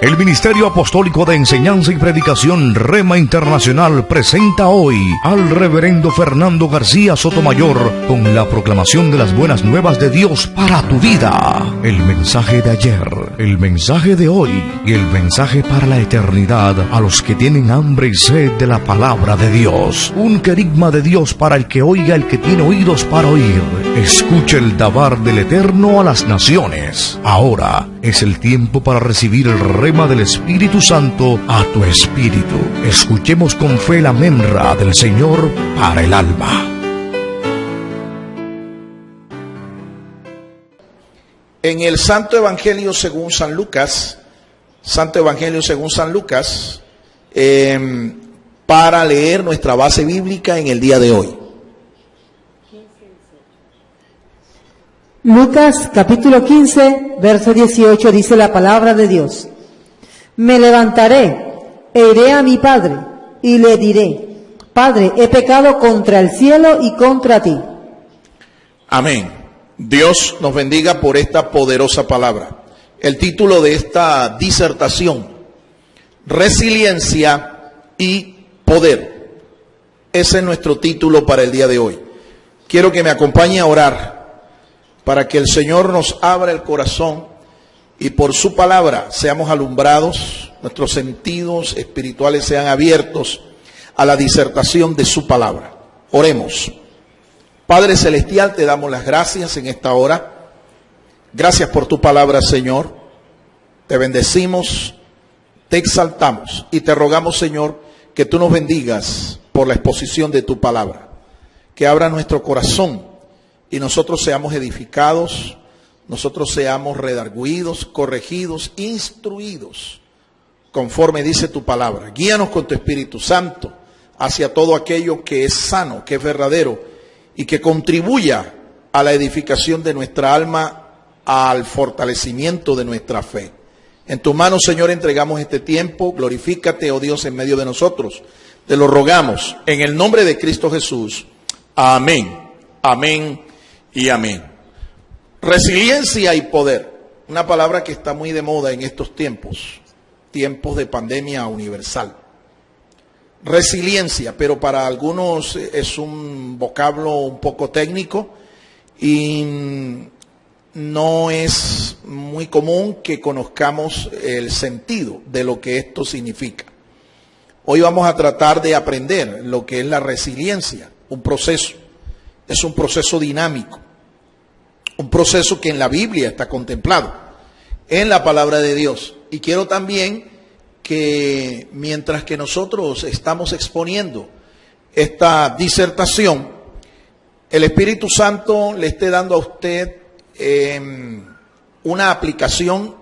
El Ministerio Apostólico de Enseñanza y Predicación Rema Internacional presenta hoy al Reverendo Fernando García Sotomayor con la proclamación de las buenas nuevas de Dios para tu vida. El mensaje de ayer, el mensaje de hoy y el mensaje para la eternidad a los que tienen hambre y sed de la palabra de Dios. Un querigma de Dios para el que oiga, el que tiene oídos para oír. Escuche el dabar del Eterno a las naciones. Ahora es el tiempo para recibir el rema del Espíritu Santo a tu espíritu. Escuchemos con fe la memra del Señor para el alma. En el Santo Evangelio según San Lucas, para leer nuestra base bíblica en el día de hoy. Lucas capítulo 15, verso 18 dice la palabra de Dios: Me levantaré e iré a mi padre y le diré: Padre, he pecado contra el cielo y contra ti. Amén. Dios nos bendiga por esta poderosa palabra. El título de esta disertación: Resiliencia y poder. Ese es nuestro título para el día de hoy. Quiero que me acompañe a orar para que el Señor nos abra el corazón y por su palabra seamos alumbrados, nuestros sentidos espirituales sean abiertos a la disertación de su palabra. Oremos. Padre Celestial, te damos las gracias en esta hora. Gracias por tu palabra, Señor. Te bendecimos, te exaltamos y te rogamos, Señor, que tú nos bendigas por la exposición de tu palabra. Que abra nuestro corazón y nosotros seamos edificados, nosotros seamos redarguidos, corregidos, instruidos, conforme dice tu palabra. Guíanos con tu Espíritu Santo hacia todo aquello que es sano, que es verdadero y que contribuya a la edificación de nuestra alma, al fortalecimiento de nuestra fe. En tus manos, Señor, entregamos este tiempo. Glorifícate, oh Dios, en medio de nosotros. Te lo rogamos en el nombre de Cristo Jesús. Amén, amén y amén. Resiliencia y poder, una palabra que está muy de moda en estos tiempos de pandemia universal. Resiliencia, pero para algunos es un vocablo un poco técnico y no es muy común que conozcamos el sentido de lo que esto significa. Hoy vamos a tratar de aprender lo que es la resiliencia, un proceso. Es un proceso dinámico, un proceso que en la Biblia está contemplado, en la palabra de Dios. Y quiero también que mientras que nosotros estamos exponiendo esta disertación, el Espíritu Santo le esté dando a usted una aplicación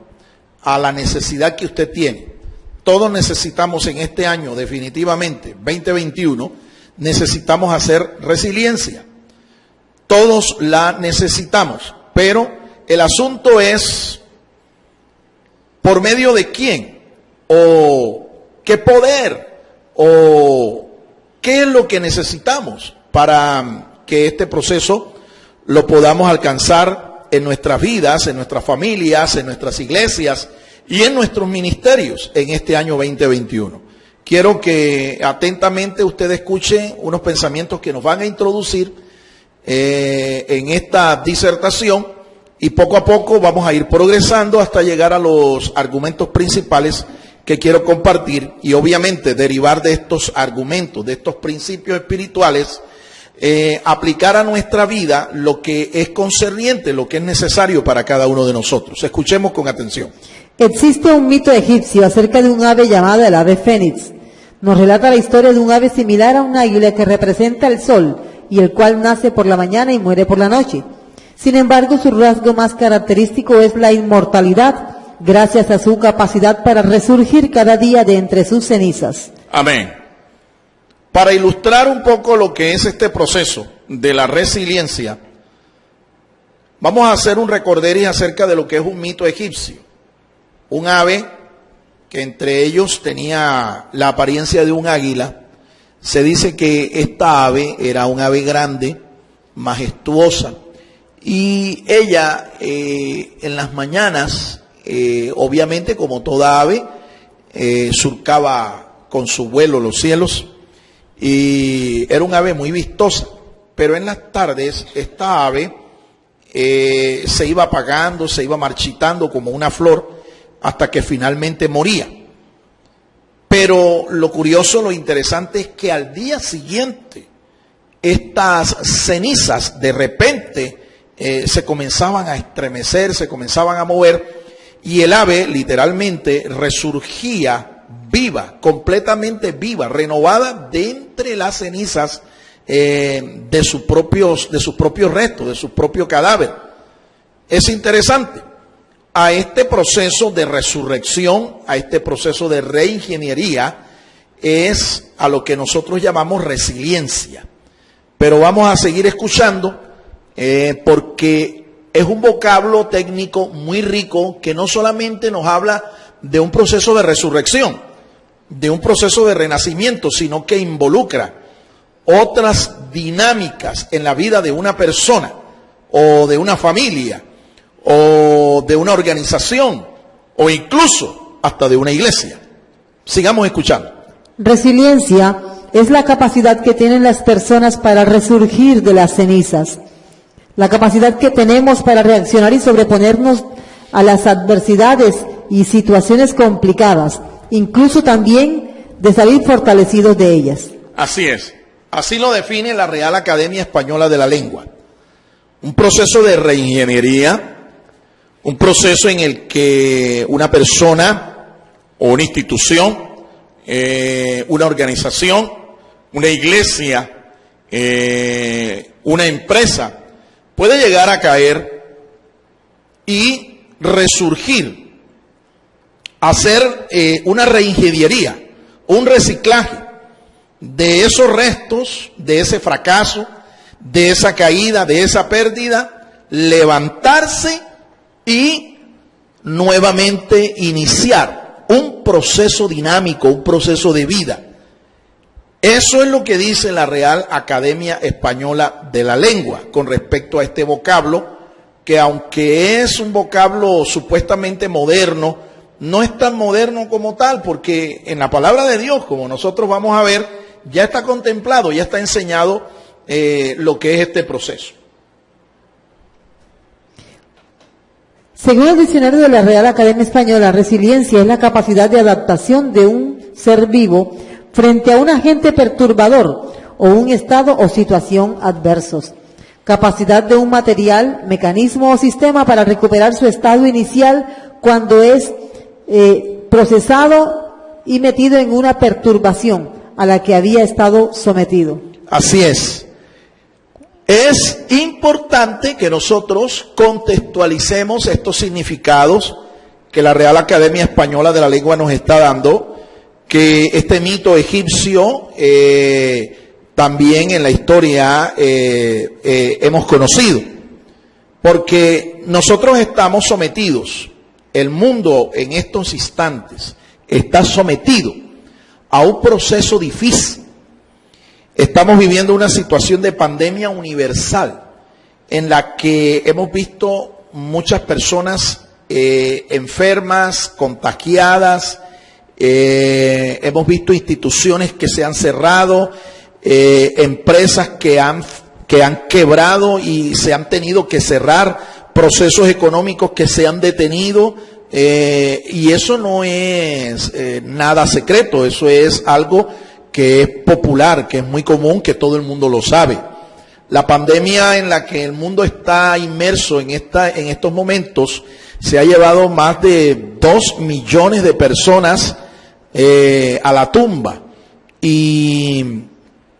a la necesidad que usted tiene. Todos necesitamos en este año, definitivamente, 2021, necesitamos hacer resiliencia. Todos la necesitamos, pero el asunto es ¿por medio de quién? ¿O qué poder? ¿O qué es lo que necesitamos para que este proceso lo podamos alcanzar en nuestras vidas, en nuestras familias, en nuestras iglesias y en nuestros ministerios en este año 2021? Quiero que atentamente usted escuche unos pensamientos que nos van a introducir en esta disertación y poco a poco vamos a ir progresando hasta llegar a los argumentos principales que quiero compartir y obviamente derivar de estos argumentos, de estos principios espirituales, aplicar a nuestra vida lo que es concerniente, lo que es necesario para cada uno de nosotros. Escuchemos con atención. Existe un mito egipcio acerca de un ave llamada el ave fénix. Nos relata la historia de un ave similar a un águila que representa el sol y el cual nace por la mañana y muere por la noche. Sin embargo, su rasgo más característico es la inmortalidad, gracias a su capacidad para resurgir cada día de entre sus cenizas. Amén. Para ilustrar un poco lo que es este proceso de la resiliencia, vamos a hacer un recorderis acerca de lo que es un mito egipcio. Un ave que entre ellos tenía la apariencia de un águila. Se dice que esta ave era un ave grande, majestuosa, y ella en las mañanas obviamente como toda ave, surcaba con su vuelo los cielos y era un ave muy vistosa, pero en las tardes esta ave se iba apagando, se iba marchitando como una flor hasta que finalmente moría. Pero lo curioso, lo interesante es que al día siguiente estas cenizas de repente se comenzaban a estremecer, se comenzaban a mover y el ave literalmente resurgía viva, completamente viva, renovada de entre las cenizas de sus propios restos, de su propio cadáver. Es interesante. A este proceso de resurrección, a este proceso de reingeniería, es a lo que nosotros llamamos resiliencia. Pero vamos a seguir escuchando porque es un vocablo técnico muy rico que no solamente nos habla de un proceso de resurrección, de un proceso de renacimiento, sino que involucra otras dinámicas en la vida de una persona o de una familia o de una organización o incluso hasta de una iglesia. Sigamos escuchando. Resiliencia es la capacidad que tienen las personas para resurgir de las cenizas, la capacidad que tenemos para reaccionar y sobreponernos a las adversidades y situaciones complicadas, incluso también de salir fortalecidos de ellas. Así es. Así lo define la Real Academia Española de la Lengua. Un proceso de reingeniería, un proceso en el que una persona o una institución, una organización, una iglesia, una empresa, puede llegar a caer y resurgir, hacer una reingeniería, un reciclaje de esos restos, de ese fracaso, de esa caída, de esa pérdida, levantarse y nuevamente iniciar un proceso dinámico, un proceso de vida. Eso es lo que dice la Real Academia Española de la Lengua con respecto a este vocablo, que aunque es un vocablo supuestamente moderno, no es tan moderno como tal, porque en la palabra de Dios, como nosotros vamos a ver, ya está contemplado, ya está enseñado lo que es este proceso. Según el diccionario de la Real Academia Española, resiliencia es la capacidad de adaptación de un ser vivo frente a un agente perturbador o un estado o situación adversos. Capacidad de un material, mecanismo o sistema para recuperar su estado inicial cuando es procesado y metido en una perturbación a la que había estado sometido. Así es. Es importante que nosotros contextualicemos estos significados que la Real Academia Española de la Lengua nos está dando, que este mito egipcio también en la historia hemos conocido, porque nosotros estamos sometidos, el mundo en estos instantes está sometido a un proceso difícil. Estamos viviendo una situación de pandemia universal en la que hemos visto muchas personas enfermas, contagiadas, hemos visto instituciones que se han cerrado, empresas que han quebrado y se han tenido que cerrar, procesos económicos que se han detenido, y eso no es nada secreto, eso es algo que es popular, que es muy común, que todo el mundo lo sabe. La pandemia en la que el mundo está inmerso en estos momentos se ha llevado más de 2 millones de personas a la tumba. Y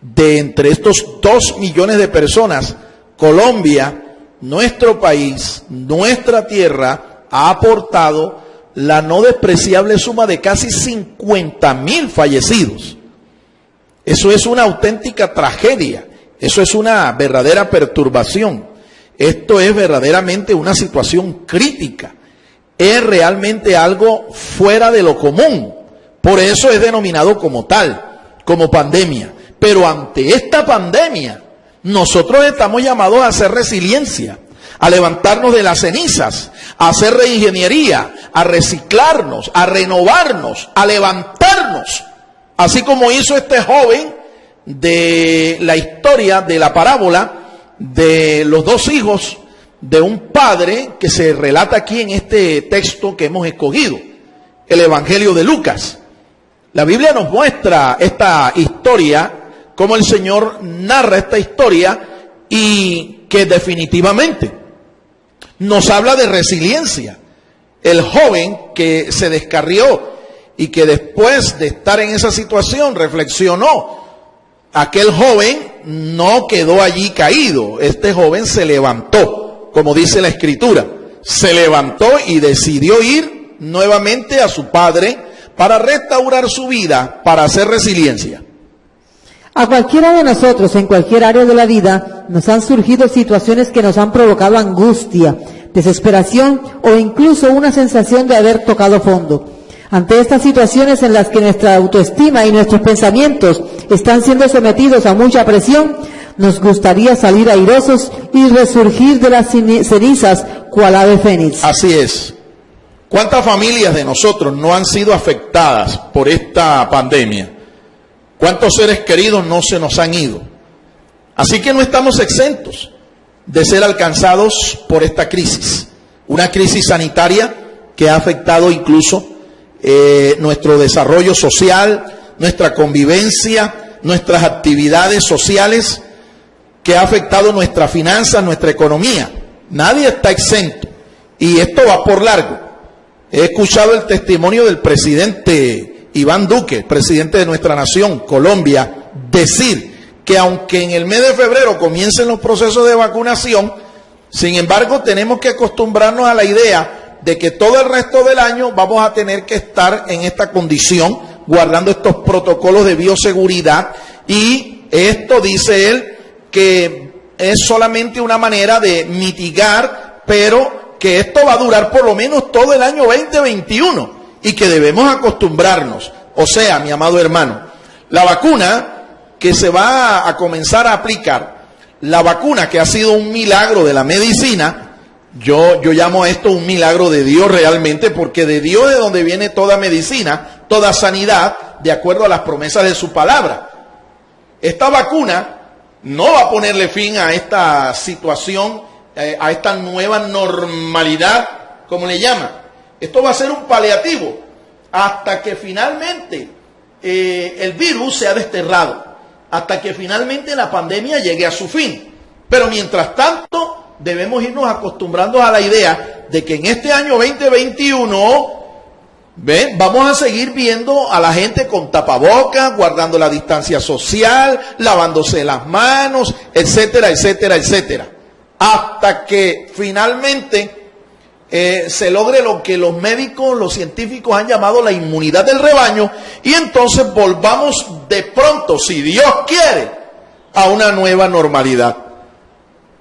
de entre estos 2 millones de personas, Colombia, nuestro país, nuestra tierra, ha aportado la no despreciable suma de casi 50.000 fallecidos. Eso es una auténtica tragedia, eso es una verdadera perturbación, esto es verdaderamente una situación crítica, es realmente algo fuera de lo común, por eso es denominado como tal, como pandemia. Pero ante esta pandemia, nosotros estamos llamados a hacer resiliencia, a levantarnos de las cenizas, a hacer reingeniería, a reciclarnos, a renovarnos, a levantarnos. Así como hizo este joven de la historia de la parábola de los dos hijos de un padre que se relata aquí en este texto que hemos escogido, el Evangelio de Lucas. La Biblia nos muestra esta historia, cómo el Señor narra esta historia y que definitivamente nos habla de resiliencia. El joven que se descarrió y que después de estar en esa situación reflexionó, aquel joven no quedó allí caído, este joven se levantó, como dice la Escritura, se levantó y decidió ir nuevamente a su padre para restaurar su vida, para hacer resiliencia. A cualquiera de nosotros, en cualquier área de la vida, nos han surgido situaciones que nos han provocado angustia, desesperación o incluso una sensación de haber tocado fondo. Ante estas situaciones en las que nuestra autoestima y nuestros pensamientos están siendo sometidos a mucha presión, nos gustaría salir airosos y resurgir de las cenizas cual ave fénix. Así es. ¿Cuántas familias de nosotros no han sido afectadas por esta pandemia? ¿Cuántos seres queridos no se nos han ido? Así que no estamos exentos de ser alcanzados por esta crisis. Una crisis sanitaria que ha afectado incluso nuestro desarrollo social, nuestra convivencia, nuestras actividades sociales, que ha afectado nuestras finanzas, nuestra economía. Nadie está exento y esto va por largo. He escuchado el testimonio del presidente Iván Duque, presidente de nuestra nación, Colombia, decir que aunque en el mes de febrero comiencen los procesos de vacunación, sin embargo tenemos que acostumbrarnos a la idea de que todo el resto del año vamos a tener que estar en esta condición, guardando estos protocolos de bioseguridad, y esto, dice él, que es solamente una manera de mitigar, pero que esto va a durar por lo menos todo el año 2021 y que debemos acostumbrarnos. O sea, mi amado hermano, la vacuna que se va a comenzar a aplicar, la vacuna que ha sido un milagro de la medicina, yo llamo a esto un milagro de Dios realmente, porque de Dios es donde viene toda medicina, toda sanidad, de acuerdo a las promesas de su palabra. Esta vacuna no va a ponerle fin a esta situación, a esta nueva normalidad, como le llaman. Esto va a ser un paliativo hasta que finalmente el virus sea desterrado, hasta que finalmente la pandemia llegue a su fin. Pero mientras tanto, debemos irnos acostumbrando a la idea de que en este año 2021, vamos a seguir viendo a la gente con tapabocas, guardando la distancia social, lavándose las manos, etcétera, etcétera, etcétera. Hasta que finalmente se logre lo que los médicos, los científicos han llamado la inmunidad del rebaño, y entonces volvamos de pronto, si Dios quiere, a una nueva normalidad,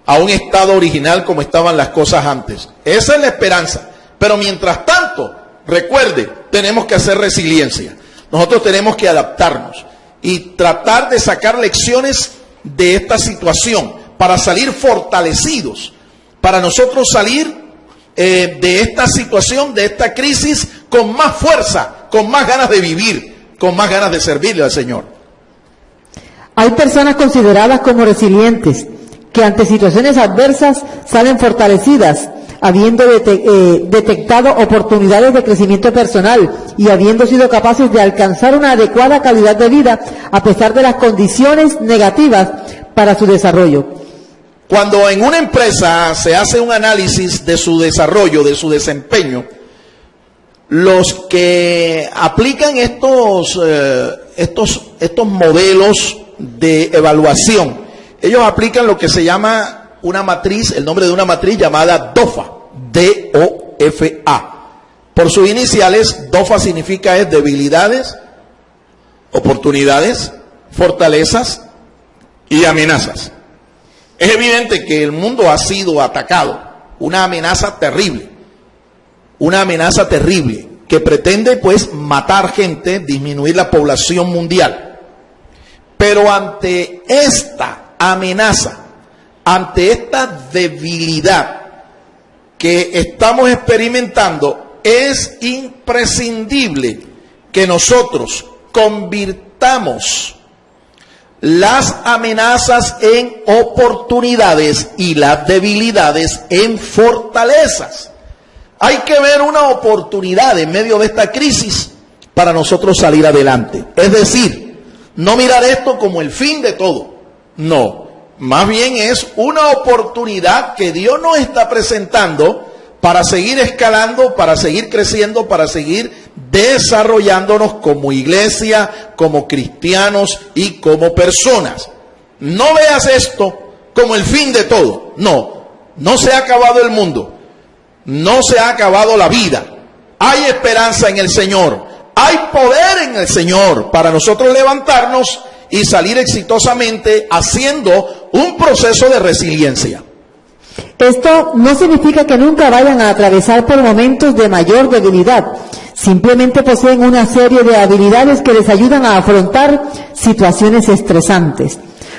a un estado original como estaban las cosas antes. Esa es la esperanza. Pero mientras tanto, recuerde, tenemos que hacer resiliencia. Nosotros tenemos que adaptarnos y tratar de sacar lecciones de esta situación para salir fortalecidos, para nosotros salir de esta situación, de esta crisis, con más fuerza, con más ganas de vivir, con más ganas de servirle al Señor. Hay personas consideradas como resilientes, que ante situaciones adversas salen fortalecidas, habiendo detectado oportunidades de crecimiento personal y habiendo sido capaces de alcanzar una adecuada calidad de vida a pesar de las condiciones negativas para su desarrollo. Cuando en una empresa se hace un análisis de su desarrollo, de su desempeño, los que aplican estos modelos de evaluación, ellos aplican lo que se llama una matriz, el nombre de una matriz llamada DOFA, D-O-F-A. Por sus iniciales, DOFA significa debilidades, oportunidades, fortalezas y amenazas. Es evidente que el mundo ha sido atacado, una amenaza terrible que pretende pues matar gente, disminuir la población mundial. Pero ante esta amenaza, ante esta debilidad, que estamos experimentando, es imprescindible que nosotros convirtamos las amenazas en oportunidades y las debilidades en fortalezas. Hay que ver una oportunidad en medio de esta crisis para nosotros salir adelante. Es decir, no mirar esto como el fin de todo. No, más bien es una oportunidad que Dios nos está presentando para seguir escalando, para seguir creciendo, para seguir desarrollándonos como iglesia, como cristianos y como personas. No veas esto como el fin de todo. No, no se ha acabado el mundo. No se ha acabado la vida. Hay esperanza en el Señor. Hay poder en el Señor para nosotros levantarnos y salir exitosamente haciendo un proceso de resiliencia. Esto no significa que nunca vayan a atravesar por momentos de mayor debilidad. Simplemente poseen una serie de habilidades que les ayudan a afrontar situaciones estresantes.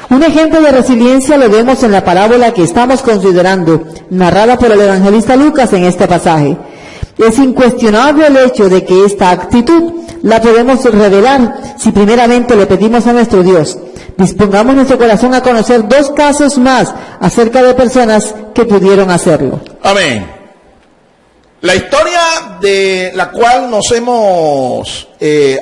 Un ejemplo de resiliencia lo vemos en la parábola que estamos considerando, narrada por el evangelista Lucas en este pasaje. Es incuestionable el hecho de que esta actitud la podemos revelar si primeramente le pedimos a nuestro Dios. Dispongamos nuestro corazón a conocer 2 casos más acerca de personas que pudieron hacerlo. Amén. La historia de la cual nos hemos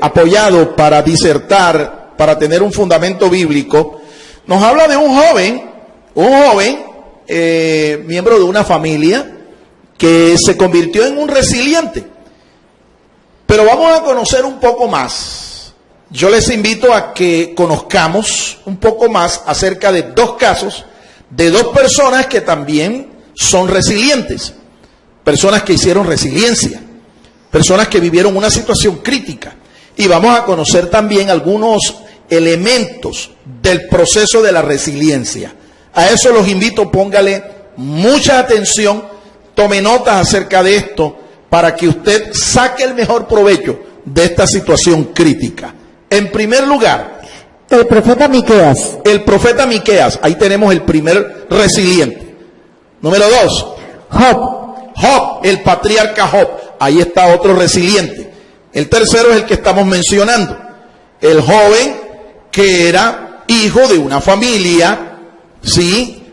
apoyado para disertar, para tener un fundamento bíblico, nos habla de un joven, miembro de una familia, que se convirtió en un resiliente. Pero vamos a conocer un poco más. Yo les invito a que conozcamos un poco más acerca de 2 casos, de 2 personas que también son resilientes. Personas que hicieron resiliencia. Personas que vivieron una situación crítica. Y vamos a conocer también algunos elementos del proceso de la resiliencia. A eso los invito, póngale mucha atención, tome notas acerca de esto para que usted saque el mejor provecho de esta situación crítica. En primer lugar, el profeta Miqueas. El profeta Miqueas, ahí tenemos el primer resiliente. Número 2, Job, el patriarca Job, ahí está otro resiliente. El tercero es el que estamos mencionando, el joven que era hijo de una familia, sí,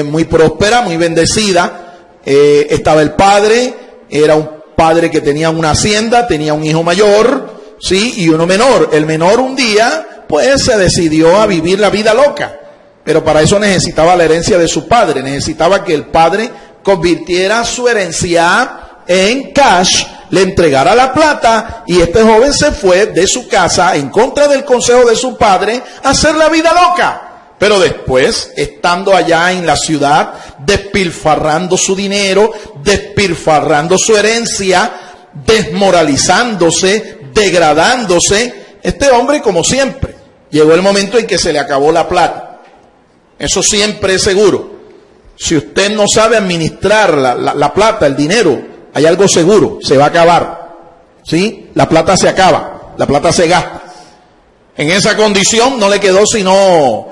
muy próspera, muy bendecida. Estaba el padre, era un padre que tenía una hacienda, tenía un hijo mayor, sí, y uno menor. El menor un día, pues se decidió a vivir la vida loca, pero para eso necesitaba la herencia de su padre, necesitaba que el padre convirtiera su herencia en cash, le entregara la plata, y este joven se fue de su casa en contra del consejo de su padre a hacer la vida loca. Pero después, estando allá en la ciudad, despilfarrando su dinero, despilfarrando su herencia, desmoralizándose, degradándose, este hombre, como siempre, llegó el momento en que se le acabó la plata. Eso siempre es seguro. Si usted no sabe administrar la plata, el dinero, hay algo seguro, se va a acabar. ¿Sí? La plata se acaba, la plata se gasta. En esa condición no le quedó sino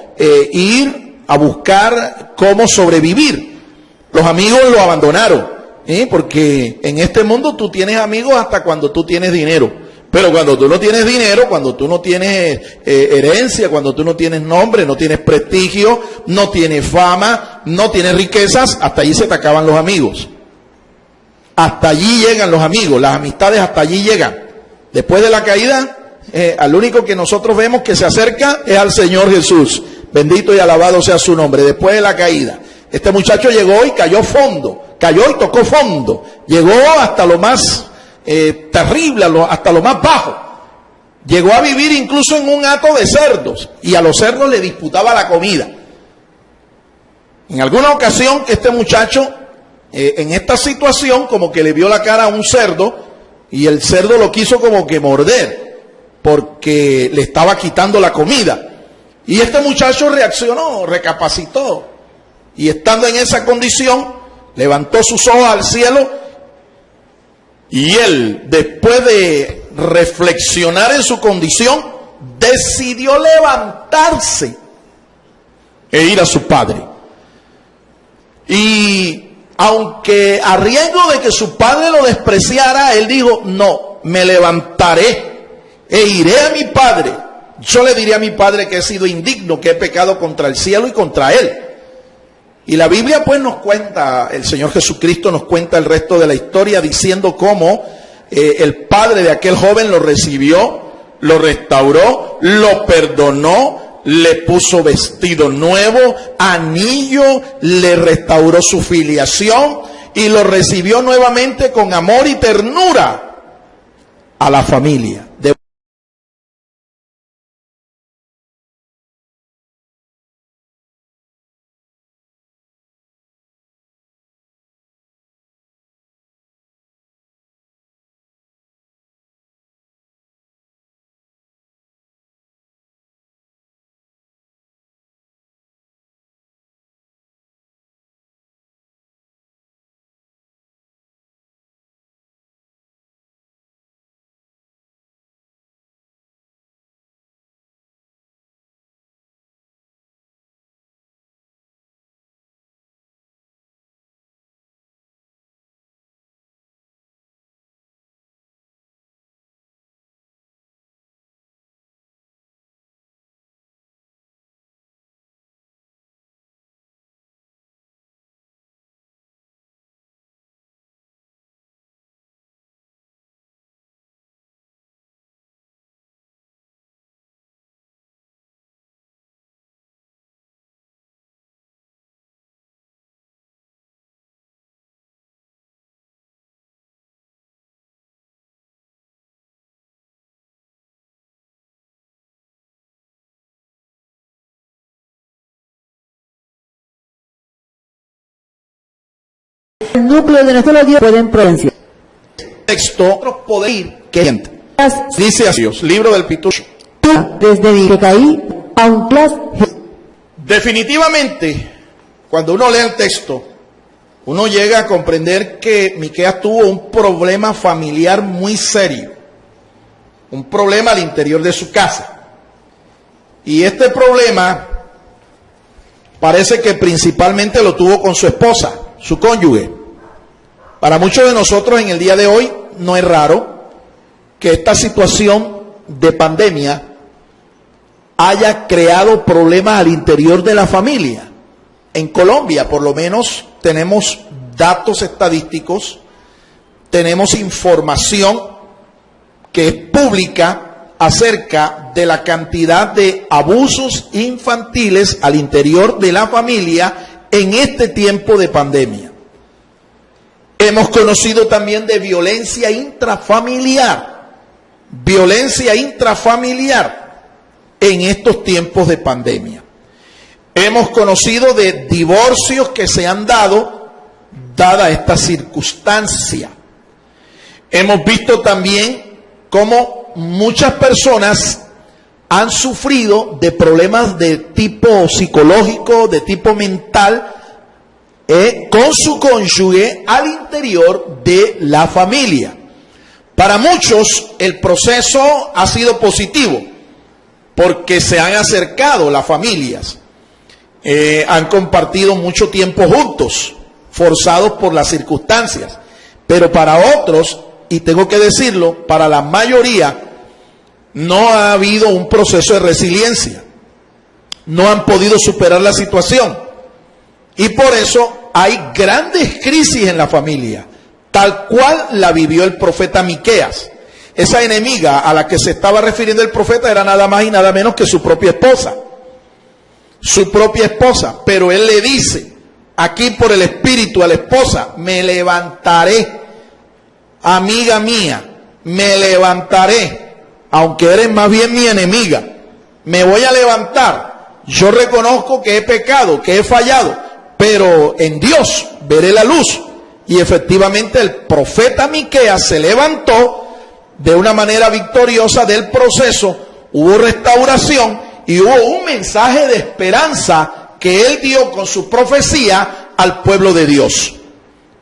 ir a buscar cómo sobrevivir. Los amigos lo abandonaron, porque en este mundo tú tienes amigos hasta cuando tú tienes dinero. Pero cuando tú no tienes dinero, cuando tú no tienes herencia, cuando tú no tienes nombre, no tienes prestigio, no tienes fama, no tienes riquezas, hasta allí se te acaban los amigos. Hasta allí llegan los amigos, las amistades hasta allí llegan. Después de la caída, al único que nosotros vemos que se acerca es al Señor Jesús. Bendito y alabado sea su nombre. Después de la caída, este muchacho llegó y cayó fondo, cayó y tocó fondo, llegó hasta lo más terrible, hasta lo más bajo. Llegó a vivir incluso en un hato de cerdos, y a los cerdos le disputaba la comida. En alguna ocasión este muchacho, en esta situación, como que le vio la cara a un cerdo, y el cerdo lo quiso como que morder, porque le estaba quitando la comida. Y este muchacho reaccionó, recapacitó, y estando en esa condición, levantó sus ojos al cielo. Y él, después de reflexionar en su condición, decidió levantarse e ir a su padre. Y aunque a riesgo de que su padre lo despreciara, él dijo, no, me levantaré e iré a mi padre. Yo le diré a mi padre que he sido indigno, que he pecado contra el cielo y contra él. Y la Biblia pues nos cuenta, el Señor Jesucristo nos cuenta el resto de la historia diciendo cómo el padre de aquel joven lo recibió, lo restauró, lo perdonó, le puso vestido nuevo, anillo, le restauró su filiación y lo recibió nuevamente con amor y ternura a la familia. El núcleo de nuestro Dios pueden providencia. Texto, otro poder ir que gente. Dice así, libro del Pitucho. Desde que caí a un clase. Definitivamente, cuando uno lee el texto, uno llega a comprender que Miqueas tuvo un problema familiar muy serio. Un problema al interior de su casa. Y este problema parece que principalmente lo tuvo con su esposa, su cónyuge. Para muchos de nosotros en el día de hoy no es raro que esta situación de pandemia haya creado problemas al interior de la familia. En Colombia, por lo menos, tenemos datos estadísticos, tenemos información que es pública acerca de la cantidad de abusos infantiles al interior de la familia en este tiempo de pandemia. Hemos conocido también de violencia intrafamiliar en estos tiempos de pandemia. Hemos conocido de divorcios que se han dado, dada esta circunstancia. Hemos visto también cómo muchas personas han sufrido de problemas de tipo psicológico, de tipo mental, con su cónyuge al interior de la familia. Para muchos el proceso ha sido positivo, porque se han acercado las familias, han compartido mucho tiempo juntos, forzados por las circunstancias. Pero para otros, y tengo que decirlo, para la mayoría, no ha habido un proceso de resiliencia. No han podido superar la situación. Y por eso hay grandes crisis en la familia, tal cual la vivió el profeta Miqueas. Esa enemiga a la que se estaba refiriendo el profeta era nada más y nada menos que su propia esposa. Su propia esposa. Pero él le dice, aquí por el Espíritu a la esposa, me levantaré, amiga mía, me levantaré, aunque eres más bien mi enemiga, me voy a levantar. Yo reconozco que he pecado, que he fallado, pero en Dios veré la luz. Y efectivamente el profeta Miqueas se levantó de una manera victoriosa del proceso, hubo restauración y hubo un mensaje de esperanza que él dio con su profecía al pueblo de Dios.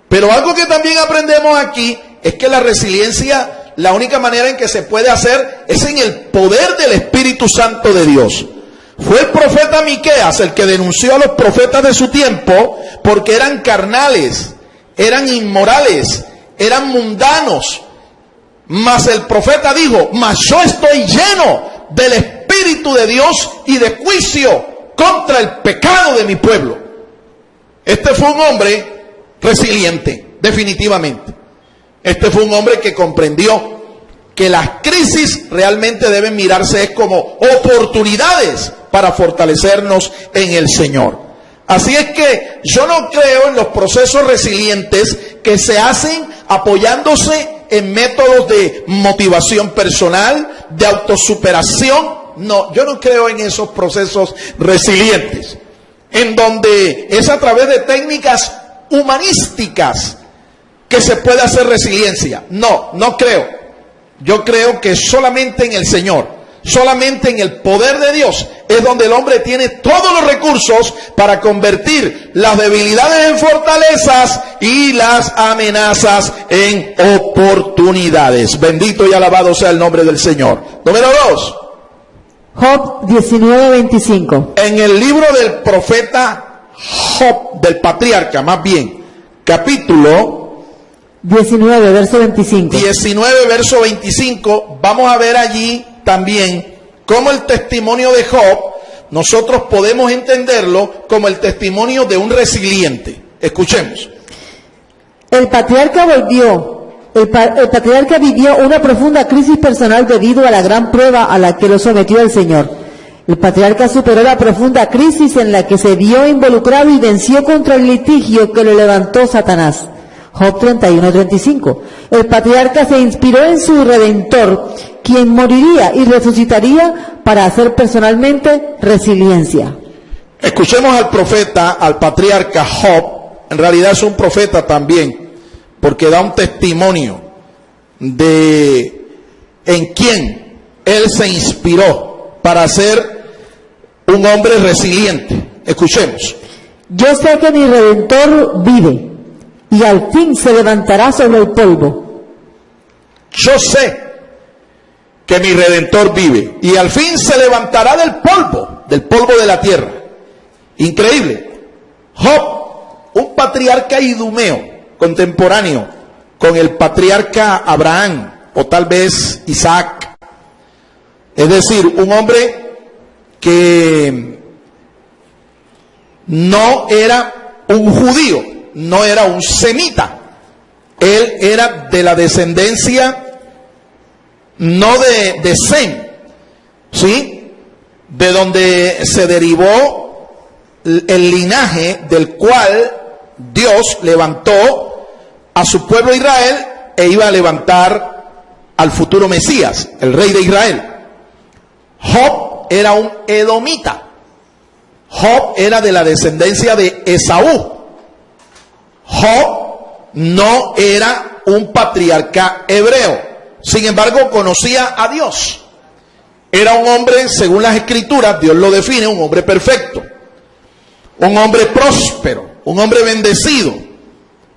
Pero algo que también aprendemos aquí es que la resiliencia, la única manera en que se puede hacer es en el poder del Espíritu Santo de Dios. Fue el profeta Miqueas el que denunció a los profetas de su tiempo porque eran carnales, eran inmorales, eran mundanos. Mas el profeta dijo, mas yo estoy lleno del Espíritu de Dios y de juicio contra el pecado de mi pueblo. Este fue un hombre resiliente, definitivamente. Este fue un hombre que comprendió que las crisis realmente deben mirarse como oportunidades para fortalecernos en el Señor. Así es que yo no creo en los procesos resilientes que se hacen apoyándose en métodos de motivación personal, de autosuperación. No, yo no creo en esos procesos resilientes, en donde es a través de técnicas humanísticas que se puede hacer resiliencia. No, no creo. Yo creo que solamente en el Señor, solamente en el poder de Dios es donde el hombre tiene todos los recursos para convertir las debilidades en fortalezas y las amenazas en oportunidades. Bendito y alabado sea el nombre del Señor. Número 2. Job 19:25. En el libro del profeta Job, del patriarca más bien, capítulo 19, verso 25. 19, verso 25, vamos a ver allí también cómo el testimonio de Job, nosotros podemos entenderlo como el testimonio de un resiliente. Escuchemos. El patriarca vivió una profunda crisis personal debido a la gran prueba a la que lo sometió el Señor. El patriarca superó la profunda crisis en la que se vio involucrado y venció contra el litigio que lo levantó Satanás. Job 31:35. El patriarca se inspiró en su Redentor, quien moriría y resucitaría para hacer personalmente resiliencia. Escuchemos al profeta, al patriarca Job. En realidad es un profeta también, porque da un testimonio de en quién él se inspiró para ser un hombre resiliente. Escuchemos. Yo sé que mi Redentor vive y al fin se levantará sobre el polvo. Yo sé que mi Redentor vive y al fin se levantará del polvo de la tierra. Increíble. Job, un patriarca idumeo, contemporáneo con el patriarca Abraham o tal vez Isaac. Es decir, un hombre que no era un judío, no era un semita. Él era de la descendencia no de Sem, ¿sí? De donde se derivó el linaje del cual Dios levantó a su pueblo Israel e iba a levantar al futuro Mesías, el rey de Israel. Job era un edomita. Job era de la descendencia de Esaú. Job no era un patriarca hebreo, sin embargo conocía a Dios. Era un hombre, según las escrituras, Dios lo define, un hombre perfecto, un hombre próspero, un hombre bendecido.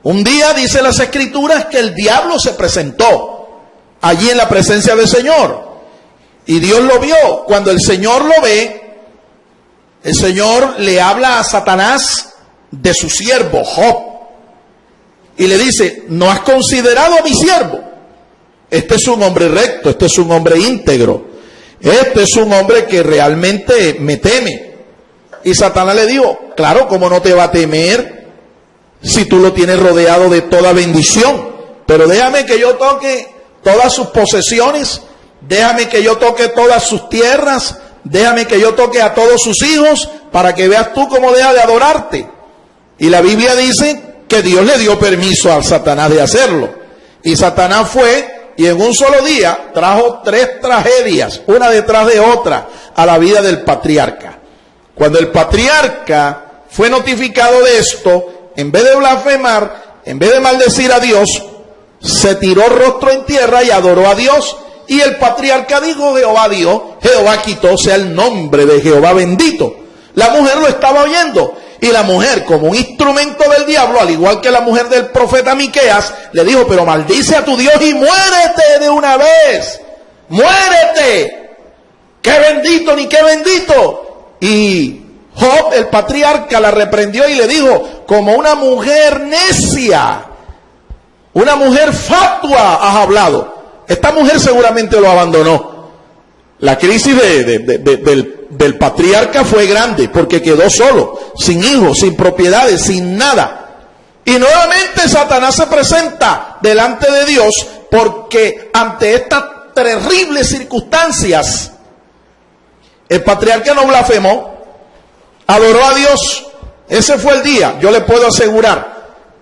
Un día dice las escrituras que el diablo se presentó allí en la presencia del Señor y Dios lo vio. Cuando el Señor lo ve, el Señor le habla a Satanás de su siervo Job y le dice: ¿no has considerado a mi siervo? Este es un hombre recto, este es un hombre íntegro, este es un hombre que realmente me teme. Y Satanás le dijo: claro, ¿cómo no te va a temer si tú lo tienes rodeado de toda bendición? Pero déjame que yo toque todas sus posesiones, déjame que yo toque todas sus tierras, déjame que yo toque a todos sus hijos para que veas tú cómo deja de adorarte. Y la Biblia dice que Dios le dio permiso a Satanás de hacerlo. Y Satanás fue y en un solo día trajo 3 tragedias, una detrás de otra, a la vida del patriarca. Cuando el patriarca fue notificado de esto, en vez de blasfemar, en vez de maldecir a Dios, se tiró rostro en tierra y adoró a Dios. Y el patriarca dijo: Jehová dio, Jehová quitó, sea el nombre de Jehová bendito. La mujer lo estaba oyendo. Y la mujer, como un instrumento del diablo, al igual que la mujer del profeta Miqueas, le dijo: pero maldice a tu Dios y muérete de una vez. ¡Muérete! ¡Qué bendito ni qué bendito! Y Job, el patriarca, la reprendió y le dijo: como una mujer necia, una mujer fatua has hablado. Esta mujer seguramente lo abandonó. La crisis del patriarca fue grande porque quedó solo, sin hijos, sin propiedades, sin nada. Y nuevamente Satanás se presenta delante de Dios porque ante estas terribles circunstancias, el patriarca no blasfemó, adoró a Dios. Ese fue el día, yo le puedo asegurar,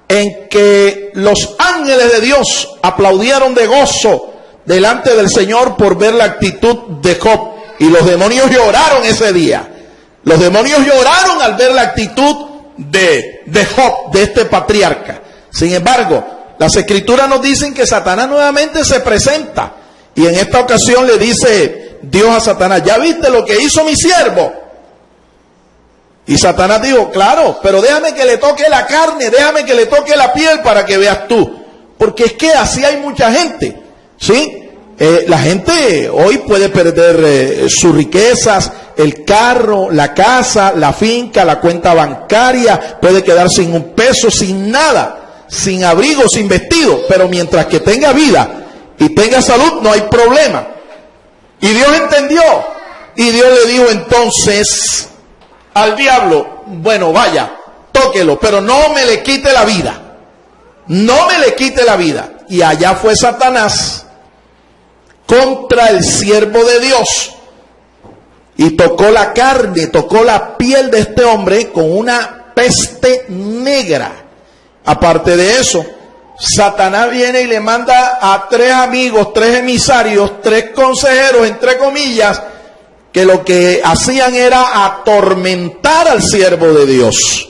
en que los ángeles de Dios aplaudieron de gozo delante del Señor por ver la actitud de Job. Y los demonios lloraron ese día. Los demonios lloraron al ver la actitud de Job, de este patriarca. Sin embargo, las escrituras nos dicen que Satanás nuevamente se presenta. Y en esta ocasión le dice Dios a Satanás: ¿ya viste lo que hizo mi siervo? Y Satanás dijo: claro, pero déjame que le toque la carne, déjame que le toque la piel para que veas tú. Porque es que así hay mucha gente, ¿sí? La gente hoy puede perder sus riquezas, el carro, la casa, la finca, la cuenta bancaria, puede quedar sin un peso, sin nada, sin abrigo, sin vestido, pero mientras que tenga vida y tenga salud no hay problema. Y Dios entendió, y Dios le dijo entonces al diablo: bueno, vaya, tóquelo, pero no me le quite la vida, no me le quite la vida. Y allá fue Satanás contra el siervo de Dios y tocó la carne, tocó la piel de este hombre con una peste negra. Aparte de eso, Satanás viene y le manda a 3 amigos, 3 emisarios, 3 consejeros, entre comillas, que lo que hacían era atormentar al siervo de Dios,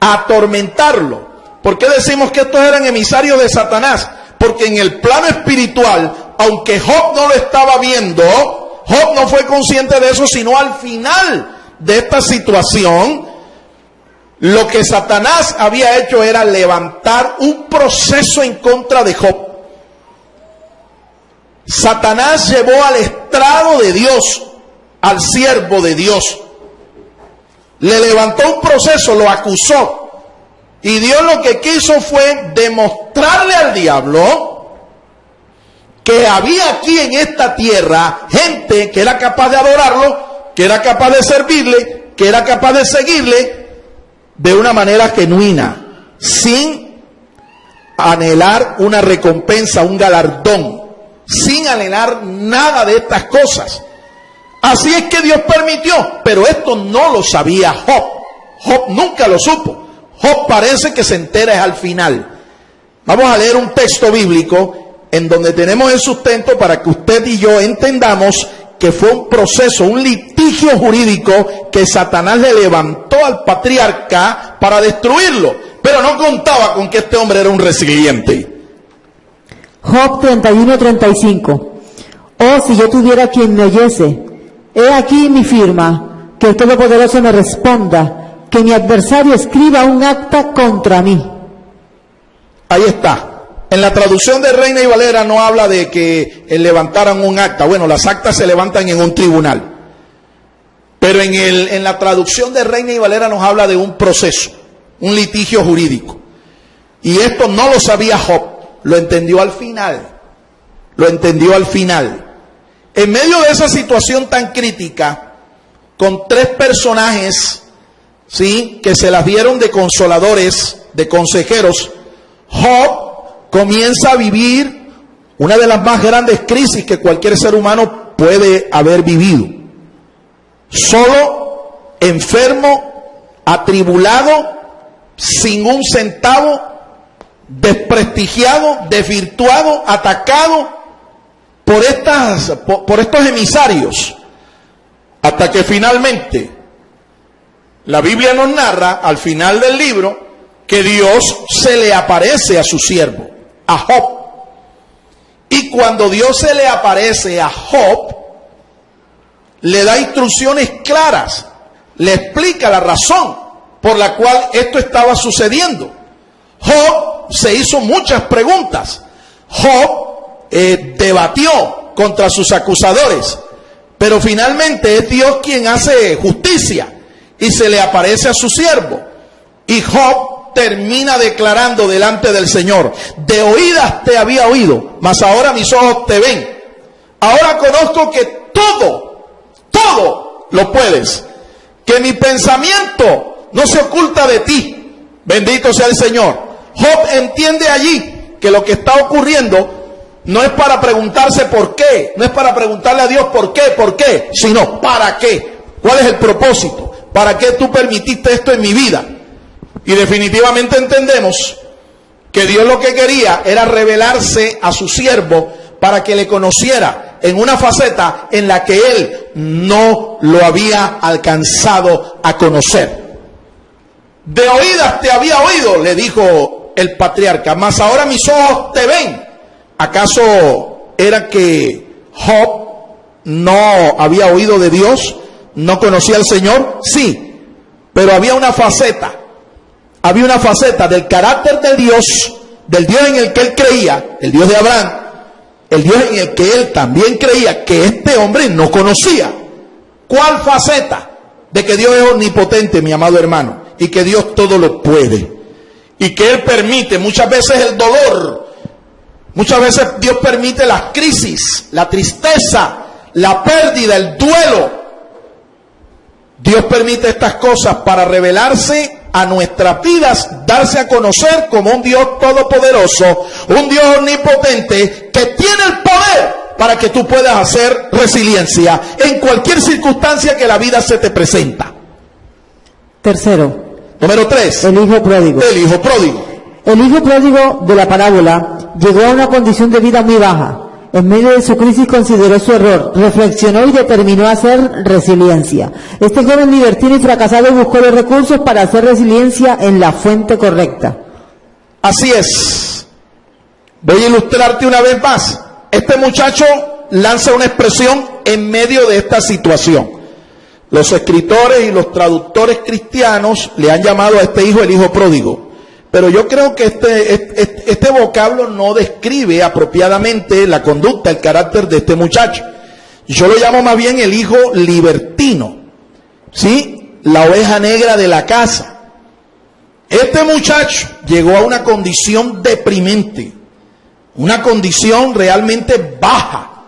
atormentarlo. ¿Por qué decimos que estos eran emisarios de Satanás? Porque en el plano espiritual, aunque Job no lo estaba viendo, Job no fue consciente de eso, sino al final de esta situación, lo que Satanás había hecho era levantar un proceso en contra de Job. Satanás llevó al estrado de Dios al siervo de Dios, le levantó un proceso, lo acusó. Y Dios lo que quiso fue demostrarle al diablo que había aquí en esta tierra gente que era capaz de adorarlo, que era capaz de servirle, que era capaz de seguirle de una manera genuina, sin anhelar una recompensa, un galardón, sin anhelar nada de estas cosas. Así es que Dios permitió, pero esto no lo sabía Job. Job nunca lo supo. Job parece que se entera es al final. Vamos a leer un texto bíblico en donde tenemos el sustento para que usted y yo entendamos que fue un proceso, un litigio jurídico que Satanás le levantó al patriarca para destruirlo, pero no contaba con que este hombre era un resiliente. Job 31:35. Oh, si yo tuviera quien me oyese, he aquí mi firma, que el Todopoderoso me responda, que mi adversario escriba un acta contra mí. Ahí está. En la traducción de Reina y Valera no habla de que levantaran un acta. Bueno, las actas se levantan en un tribunal. Pero en la traducción de Reina y Valera nos habla de un proceso, un litigio jurídico. Y esto no lo sabía Job, lo entendió al final. Lo entendió al final. En medio de esa situación tan crítica, con 3 personajes, ¿sí?, que se las dieron de consoladores, de consejeros, Job comienza a vivir una de las más grandes crisis que cualquier ser humano puede haber vivido. Solo, enfermo, atribulado, sin un centavo, desprestigiado, desvirtuado, atacado por estos emisarios, hasta que finalmente la Biblia nos narra al final del libro que Dios se le aparece a su siervo, a Job. Y cuando Dios se le aparece a Job, le da instrucciones claras, le explica la razón por la cual esto estaba sucediendo. Job se hizo muchas preguntas. Job debatió contra sus acusadores, pero finalmente es Dios quien hace justicia y se le aparece a su siervo. Y Job termina declarando delante del Señor: de oídas te había oído, mas ahora mis ojos te ven. Ahora conozco que todo lo puedes, que mi pensamiento no se oculta de ti. Bendito sea el Señor. Job entiende allí que lo que está ocurriendo no es para preguntarse por qué, no es para preguntarle a Dios por qué, sino para qué. ¿Cuál es el propósito? ¿Para qué tú permitiste esto en mi vida? Y definitivamente entendemos que Dios lo que quería era revelarse a su siervo para que le conociera en una faceta en la que él no lo había alcanzado a conocer. De oídas te había oído, le dijo el patriarca, mas ahora mis ojos te ven. ¿Acaso era que Job no había oído de Dios? ¿No conocía al Señor? Sí, pero había una faceta del carácter de Dios, del Dios en el que él creía, el Dios de Abraham, el Dios en el que él también creía, que este hombre no conocía. ¿Cuál faceta? De que Dios es omnipotente, mi amado hermano, y que Dios todo lo puede, y que Él permite muchas veces el dolor, muchas veces Dios permite las crisis, la tristeza, la pérdida, el duelo. Dios permite estas cosas para revelarse a nuestras vidas, darse a conocer como un Dios todopoderoso, un Dios omnipotente que tiene el poder para que tú puedas hacer resiliencia en cualquier circunstancia que la vida se te presenta. Tercero. Número 3. El hijo pródigo. El hijo pródigo. El hijo pródigo de la parábola llegó a una condición de vida muy baja. En medio de su crisis consideró su error, reflexionó y determinó hacer resiliencia. Este joven libertino y fracasado buscó los recursos para hacer resiliencia en la fuente correcta. Así es. Voy a ilustrarte una vez más. Este muchacho lanza una expresión en medio de esta situación. Los escritores y los traductores cristianos le han llamado a este hijo el hijo pródigo. Pero yo creo que este vocablo no describe apropiadamente la conducta, el carácter de este muchacho. Yo lo llamo más bien el hijo libertino, ¿sí? La oveja negra de la casa. Este muchacho llegó a una condición deprimente, una condición realmente baja,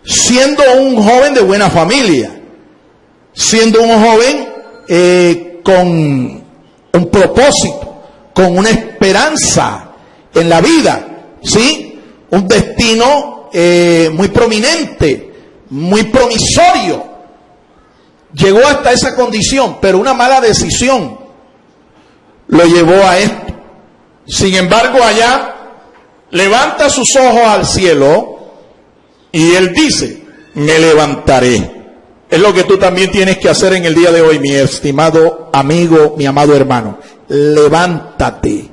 siendo un joven de buena familia, siendo un joven con un propósito, con una esperanza en la vida, ¿sí? Un destino muy prominente, muy promisorio. Llegó hasta esa condición, pero una mala decisión lo llevó a esto. Sin embargo, allá levanta sus ojos al cielo y él dice: me levantaré. Es lo que tú también tienes que hacer en el día de hoy, mi estimado amigo, mi amado hermano. Levántate,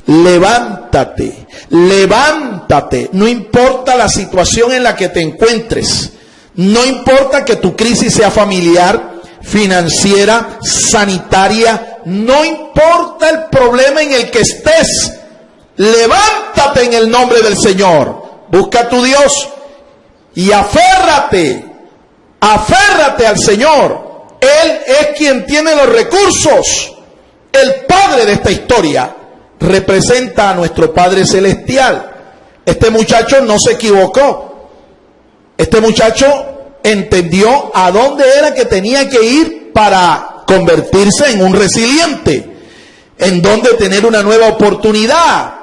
levántate, levántate. No importa la situación en la que te encuentres, no importa que tu crisis sea familiar, financiera, sanitaria, no importa el problema en el que estés, levántate en el nombre del Señor. Busca a tu Dios y aférrate al Señor. Él es quien tiene los recursos. El padre de esta historia representa a nuestro Padre Celestial. Este muchacho no se equivocó. Este muchacho entendió a dónde era que tenía que ir para convertirse en un resiliente, en donde tener una nueva oportunidad,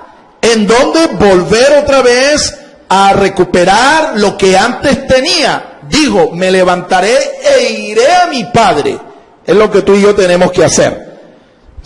en donde volver otra vez a recuperar lo que antes tenía. Dijo: me levantaré e iré a mi padre. Es lo que tú y yo tenemos que hacer.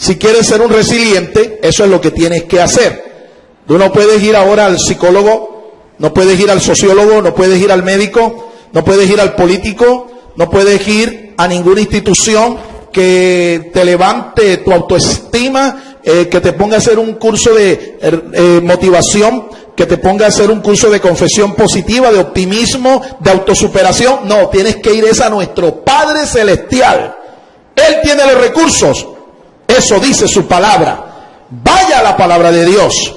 Si quieres ser un resiliente, eso es lo que tienes que hacer. Tú no puedes ir ahora al psicólogo, no puedes ir al sociólogo, no puedes ir al médico, no puedes ir al político, no puedes ir a ninguna institución que te levante tu autoestima, que te ponga a hacer un curso de motivación, que te ponga a hacer un curso de confesión positiva, de optimismo, de autosuperación. No, tienes que ir a nuestro Padre Celestial. Él tiene los recursos. Eso dice su palabra. Vaya a la palabra de Dios.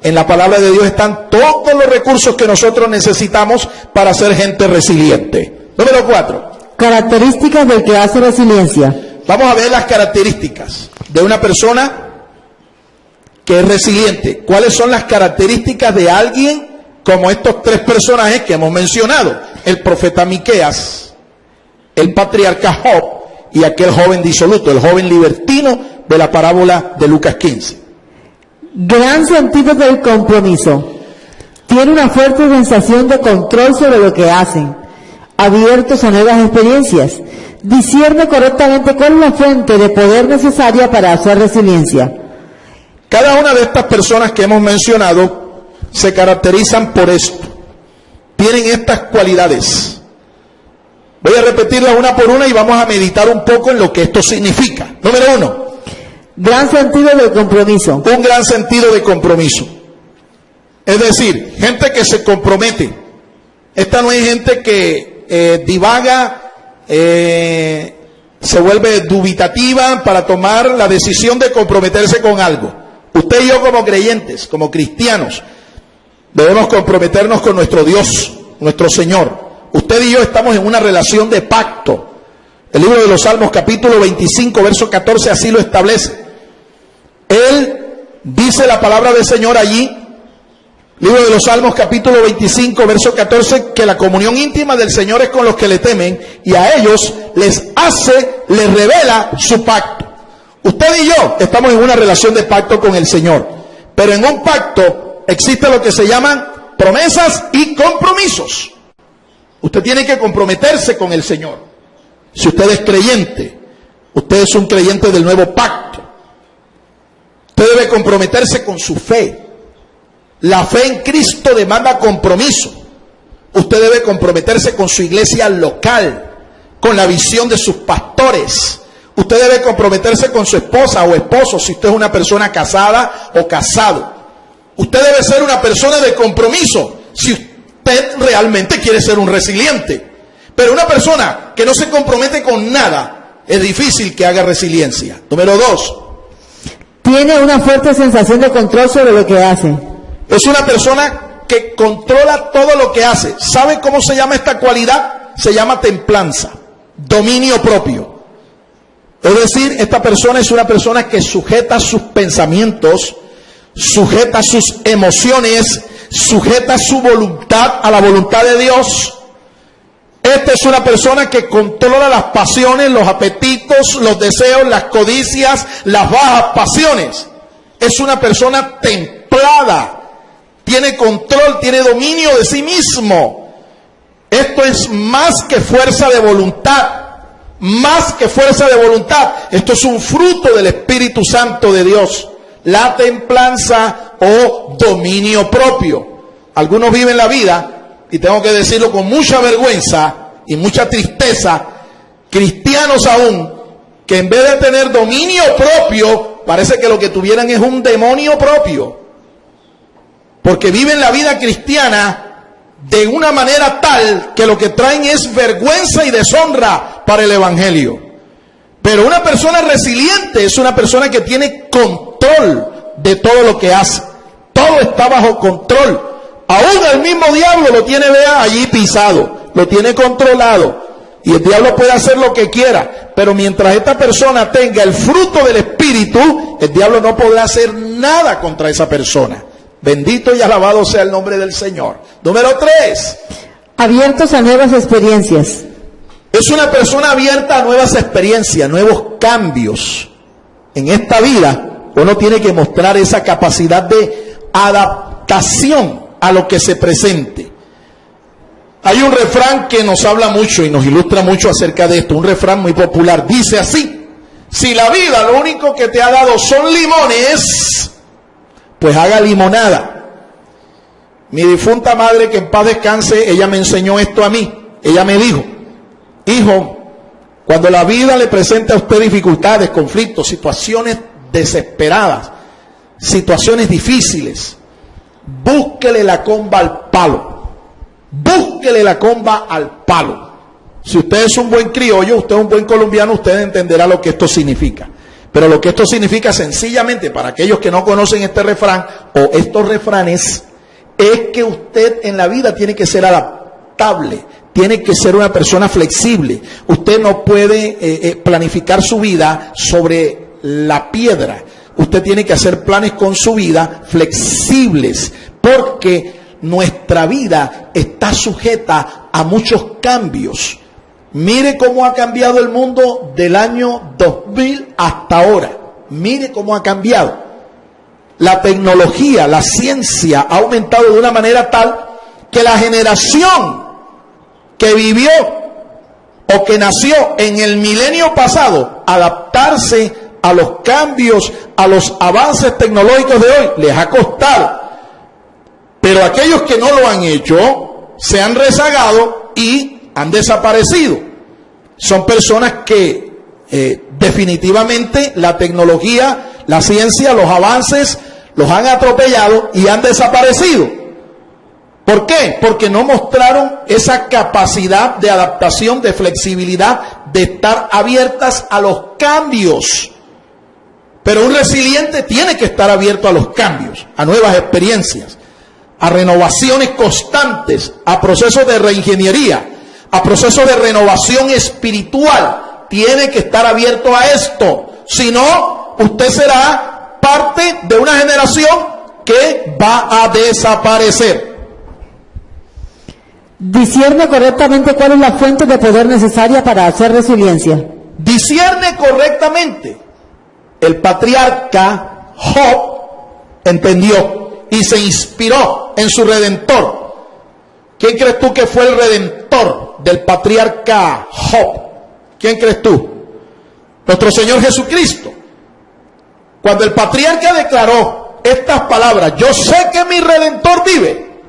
En la palabra de Dios están todos los recursos que nosotros necesitamos para ser gente resiliente. Número 4. Características del que hace resiliencia. Vamos a ver las características de una persona que es resiliente. ¿Cuáles son las características de alguien como estos tres personajes que hemos mencionado? El profeta Miqueas, el patriarca Job y aquel joven disoluto, el joven libertino de la parábola de Lucas 15. Gran sentido del compromiso. Tiene una fuerte sensación de control sobre lo que hacen, abiertos a nuevas experiencias. Discierne correctamente cuál es la fuente de poder necesaria para hacer resiliencia. Cada una de estas personas que hemos mencionado se caracterizan por esto. Tienen estas cualidades. Voy a repetirlas una por una y vamos a meditar un poco en lo que esto significa. Número 1. Gran sentido del compromiso. Un gran sentido de compromiso. Es decir, gente que se compromete. Esta no es gente que divaga, se vuelve dubitativa para tomar la decisión de comprometerse con algo. Usted y yo como creyentes, como cristianos, debemos comprometernos con nuestro Dios, nuestro Señor. Usted y yo estamos en una relación de pacto. El libro de los Salmos, capítulo 25, verso 14, así lo establece. Él dice la palabra del Señor allí, libro de los Salmos, capítulo 25, verso 14, que la comunión íntima del Señor es con los que le temen y a ellos les revela su pacto. Usted y yo estamos en una relación de pacto con el Señor, pero en un pacto existe lo que se llaman promesas y compromisos. Usted tiene que comprometerse con el Señor. Si usted es creyente, usted es un creyente del nuevo pacto. Usted debe comprometerse con su fe. La fe en Cristo demanda compromiso. Usted debe comprometerse con su iglesia local, con la visión de sus pastores. Usted debe comprometerse con su esposa o esposo, si usted es una persona casada o casado. Usted debe ser una persona de compromiso, si usted realmente quiere ser un resiliente. Pero una persona que no se compromete con nada, es difícil que haga resiliencia. Número 2. Tiene una fuerte sensación de control sobre lo que hace. Es una persona que controla todo lo que hace. ¿Sabe cómo se llama esta cualidad? Se llama templanza, dominio propio. Es decir, esta persona es una persona que sujeta sus pensamientos, sujeta sus emociones, sujeta su voluntad a la voluntad de Dios. Esta es una persona que controla las pasiones, los apetitos, los deseos, las codicias, las bajas pasiones. Es una persona templada. Tiene control, tiene dominio de sí mismo. Esto es más que fuerza de voluntad. Más que fuerza de voluntad. Esto es un fruto del Espíritu Santo de Dios. La templanza o dominio propio. Algunos viven la vida, y tengo que decirlo con mucha vergüenza y mucha tristeza, cristianos aún, que en vez de tener dominio propio, parece que lo que tuvieran es un demonio propio. Porque viven la vida cristiana de una manera tal que lo que traen es vergüenza y deshonra para el Evangelio. Pero una persona resiliente es una persona que tiene control de todo lo que hace. Todo está bajo control. Aún el mismo diablo lo tiene, vea, allí pisado, lo tiene controlado. Y el diablo puede hacer lo que quiera, pero mientras esta persona tenga el fruto del Espíritu, el diablo no podrá hacer nada contra esa persona. Bendito y alabado sea el nombre del Señor. Número 3. Abiertos a nuevas experiencias. Es una persona abierta a nuevas experiencias, nuevos cambios. En esta vida, uno tiene que mostrar esa capacidad de adaptación a lo que se presente. Hay un refrán que nos habla mucho y nos ilustra mucho acerca de esto, un refrán muy popular. Dice así: si la vida lo único que te ha dado son limones, pues haga limonada. Mi difunta madre, que en paz descanse, ella me enseñó esto a mí. Ella me dijo: hijo, cuando la vida le presente a usted dificultades, conflictos, situaciones desesperadas, situaciones difíciles, búsquele la comba al palo. Búsquele la comba al palo. Si usted es un buen criollo, usted es un buen colombiano, usted entenderá lo que esto significa. Pero lo que esto significa sencillamente, para aquellos que no conocen este refrán o estos refranes, es que usted en la vida tiene que ser adaptable, tiene que ser una persona flexible. Usted no puede planificar su vida sobre la piedra. usted tiene que hacer planes con su vida flexibles, porque nuestra vida está sujeta a muchos cambios. Mire cómo ha cambiado el mundo del año 2000 hasta ahora. Mire cómo ha cambiado. La tecnología, la ciencia ha aumentado de una manera tal que la generación que vivió o que nació en el milenio pasado, adaptarse a los cambios, a los avances tecnológicos de hoy, les ha costado. Pero aquellos que no lo han hecho, se han rezagado y han desaparecido. Son personas que definitivamente la tecnología, la ciencia, los avances los han atropellado y han desaparecido. ¿Por qué? Porque no mostraron esa capacidad de adaptación, de flexibilidad, de estar abiertas a los cambios. Pero un resiliente tiene que estar abierto a los cambios, a nuevas experiencias, a renovaciones constantes, a procesos de reingeniería, a procesos de renovación espiritual. Tiene que estar abierto a esto. Si no, usted será parte de una generación que va a desaparecer. Discierne correctamente cuál es la fuente de poder necesaria para hacer resiliencia. Discierne correctamente. El patriarca Job entendió y se inspiró en su Redentor. ¿Quién crees tú que fue el Redentor del patriarca Job? ¿Quién crees tú? Nuestro Señor Jesucristo. Cuando el patriarca declaró estas palabras, yo sé que mi Redentor vive,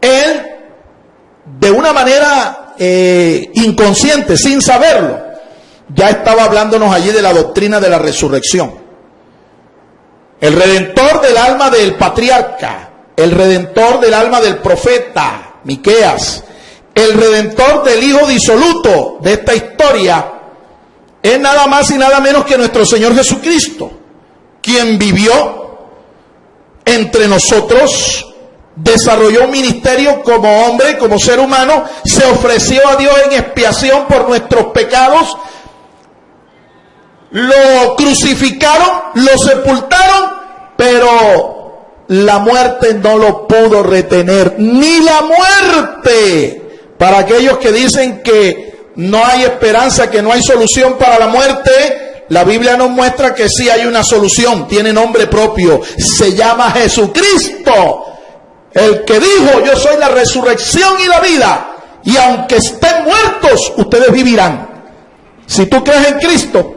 él, de una manera inconsciente, sin saberlo, ya estaba hablándonos allí de la doctrina de la resurrección. El redentor del alma del patriarca, el redentor del alma del profeta Miqueas, el redentor del hijo disoluto de esta historia, es nada más y nada menos que nuestro Señor Jesucristo, quien vivió entre nosotros, desarrolló un ministerio como hombre, como ser humano, se ofreció a Dios en expiación por nuestros pecados, lo crucificaron, lo sepultaron, pero la muerte no lo pudo retener, ni la muerte. Para aquellos que dicen que no hay esperanza, que no hay solución para la muerte, la Biblia nos muestra que sí hay una solución, tiene nombre propio, se llama Jesucristo. El que dijo, yo soy la resurrección y la vida, y aunque estén muertos, ustedes vivirán. Si tú crees en Cristo,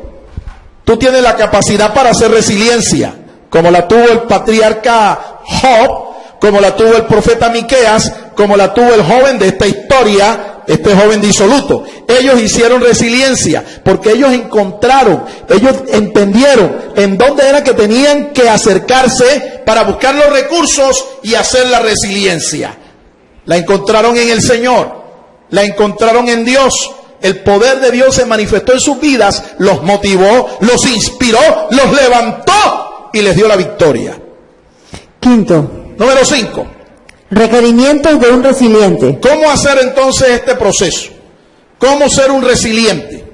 tú tienes la capacidad para hacer resiliencia, como la tuvo el patriarca Job, como la tuvo el profeta Miqueas, como la tuvo el joven de esta historia, este joven disoluto. Ellos hicieron resiliencia porque ellos encontraron, ellos entendieron en dónde era que tenían que acercarse para buscar los recursos y hacer la resiliencia. La encontraron en el Señor, la encontraron en Dios. El poder de Dios se manifestó en sus vidas, los motivó, los inspiró, los levantó y les dio la victoria. Quinto. Número 5. Requerimientos de un resiliente. ¿Cómo hacer entonces este proceso? ¿Cómo ser un resiliente?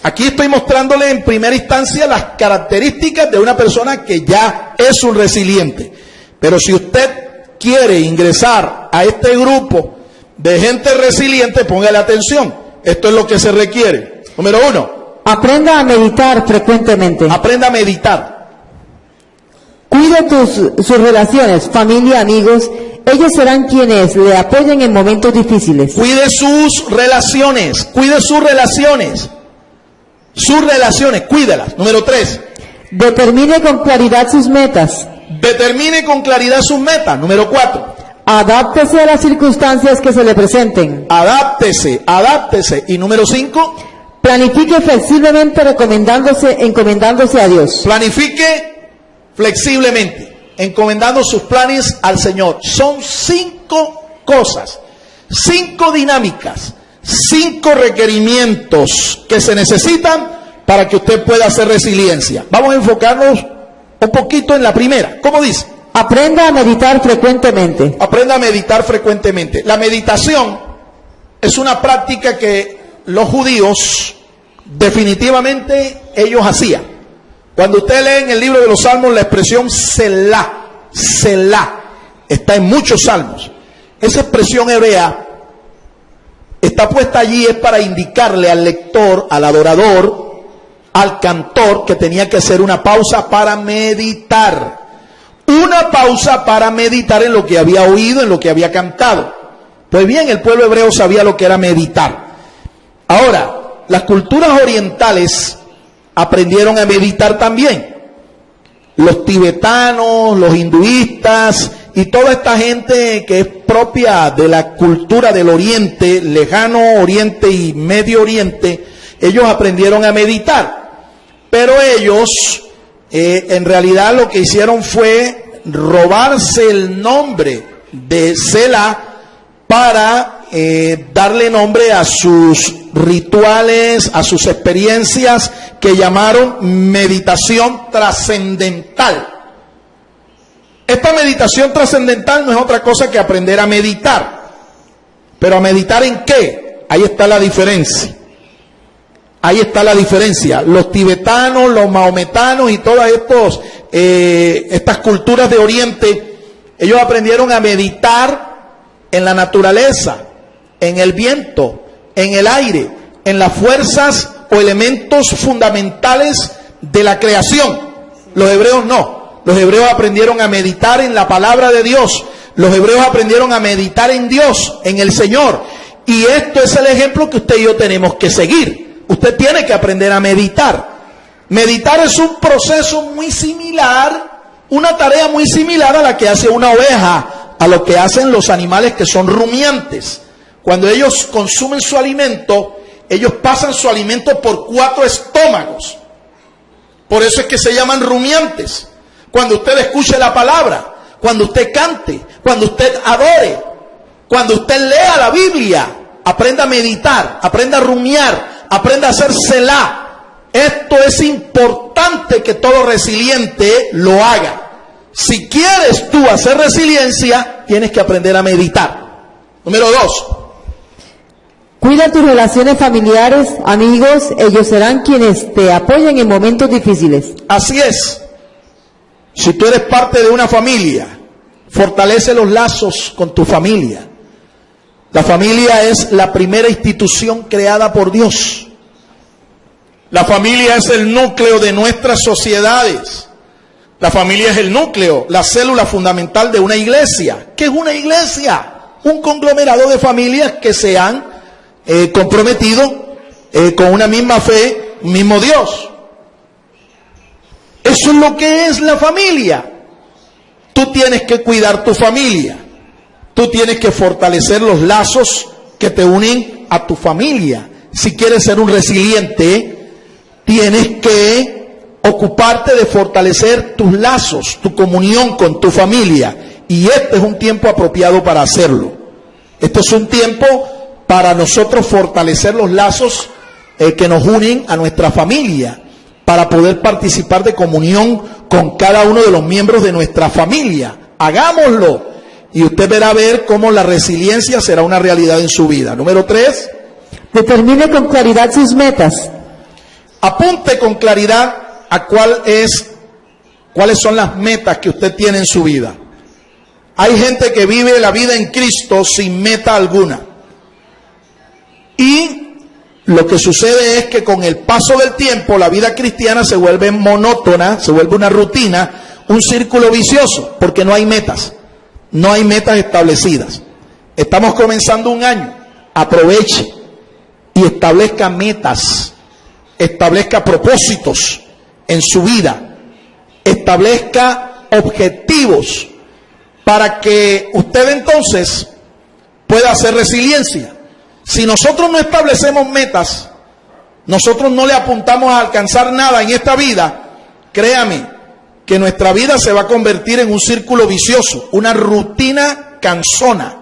Aquí estoy mostrándole en primera instancia las características de una persona que ya es un resiliente. Pero si usted quiere ingresar a este grupo de gente resiliente, póngale atención. Esto es lo que se requiere. Número 1. Aprenda a meditar frecuentemente. Aprenda a meditar. Cuide sus relaciones, familia, amigos. Ellos serán quienes le apoyen en momentos difíciles. Cuide sus relaciones. Cuide sus relaciones. Sus relaciones, cuídelas. Número 3. Determine con claridad sus metas. Determine con claridad sus metas. Número 4. Adáptese a las circunstancias que se le presenten. Adáptese, adáptese. Y número 5. Planifique flexiblemente encomendándose a Dios. Planifique flexiblemente, encomendando sus planes al Señor. Son 5 cosas, 5 dinámicas, 5 requerimientos que se necesitan para que usted pueda hacer resiliencia. Vamos a enfocarnos un poquito en la primera. ¿Cómo dice? Aprenda a meditar frecuentemente. Aprenda a meditar frecuentemente. La meditación es una práctica que los judíos definitivamente ellos hacían. Cuando usted lee en el libro de los Salmos la expresión Selah, Selah, está en muchos salmos. Esa expresión hebrea está puesta allí es para indicarle al lector, al adorador, al cantor, que tenía que hacer una pausa para meditar. Una pausa para meditar en lo que había oído, en lo que había cantado. Pues bien, el pueblo hebreo sabía lo que era meditar. Ahora, las culturas orientales aprendieron a meditar también. Los tibetanos, los hinduistas y toda esta gente que es propia de la cultura del Oriente, lejano Oriente y Medio Oriente, ellos aprendieron a meditar. Pero ellos, en realidad lo que hicieron fue robarse el nombre de Selah para darle nombre a sus rituales, a sus experiencias que llamaron meditación trascendental. Esta meditación trascendental no es otra cosa que aprender a meditar. ¿Pero a meditar en qué? Ahí está la diferencia. Ahí está la diferencia. Los tibetanos, los mahometanos y todas estas culturas de Oriente, ellos aprendieron a meditar en la naturaleza, en el viento, en el aire, en las fuerzas o elementos fundamentales de la creación. Los hebreos no. Los hebreos aprendieron a meditar en la palabra de Dios. Los hebreos aprendieron a meditar en Dios, en el Señor. Y esto es el ejemplo que usted y yo tenemos que seguir. Usted tiene que aprender a meditar. Meditar es un proceso muy similar, una tarea muy similar a la que hace una oveja, a lo que hacen los animales que son rumiantes. Cuando ellos consumen su alimento, ellos pasan su alimento por 4 estómagos. Por eso es que se llaman rumiantes. Cuando usted escuche la palabra, cuando usted cante, cuando usted adore, cuando usted lea la Biblia, aprenda a meditar, aprenda a rumiar, aprenda a hacer Selah. Esto es importante que todo resiliente lo haga. Si quieres tú hacer resiliencia, tienes que aprender a meditar. Número 2. Cuida tus relaciones familiares, amigos, ellos serán quienes te apoyen en momentos difíciles. Así es. Si tú eres parte de una familia, fortalece los lazos con tu familia. La familia es la primera institución creada por Dios. La familia es el núcleo de nuestras sociedades. La familia es el núcleo, la célula fundamental de una iglesia. ¿Qué es una iglesia? Un conglomerado de familias que se han comprometido con una misma fe, un mismo Dios. Eso es lo que es la familia. Tú tienes que cuidar tu familia. Tú tienes que fortalecer los lazos que te unen a tu familia. Si quieres ser un resiliente, tienes que ocuparte de fortalecer tus lazos, tu comunión con tu familia. Y este es un tiempo apropiado para hacerlo. Este es un tiempo para nosotros fortalecer los lazos que nos unen a nuestra familia, para poder participar de comunión con cada uno de los miembros de nuestra familia. Hagámoslo y usted verá ver cómo la resiliencia será una realidad en su vida. Número 3. Determine con claridad sus metas. Apunte con claridad a cuáles son las metas que usted tiene en su vida. Hay gente que vive la vida en Cristo sin meta alguna. Y lo que sucede es que con el paso del tiempo la vida cristiana se vuelve monótona, se vuelve una rutina, un círculo vicioso, porque no hay metas, no hay metas establecidas. Estamos comenzando un año, aproveche y establezca metas, establezca propósitos en su vida, establezca objetivos para que usted entonces pueda hacer resiliencia. Si nosotros no establecemos metas, nosotros no le apuntamos a alcanzar nada en esta vida, créame que nuestra vida se va a convertir en un círculo vicioso, una rutina cansona.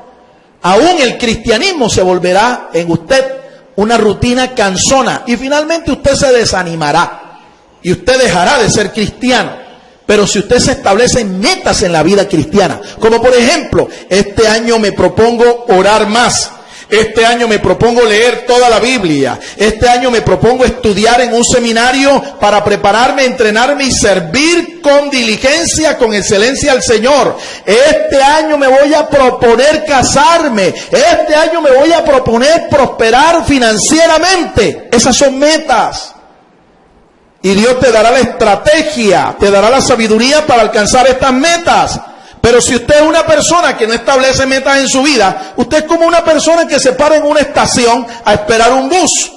Aún el cristianismo se volverá en usted una rutina cansona y finalmente usted se desanimará y usted dejará de ser cristiano. Pero si usted se establece metas en la vida cristiana, como por ejemplo, este año me propongo orar más, Este año me propongo leer toda la Biblia. Este año me propongo estudiar en un seminario para prepararme, entrenarme y servir con diligencia, con excelencia al Señor. Este año me voy a proponer casarme. Este año me voy a proponer prosperar financieramente. Esas son metas. Y Dios te dará la estrategia, te dará la sabiduría para alcanzar estas metas. Pero si usted es una persona que no establece metas en su vida, usted es como una persona que se para en una estación a esperar un bus.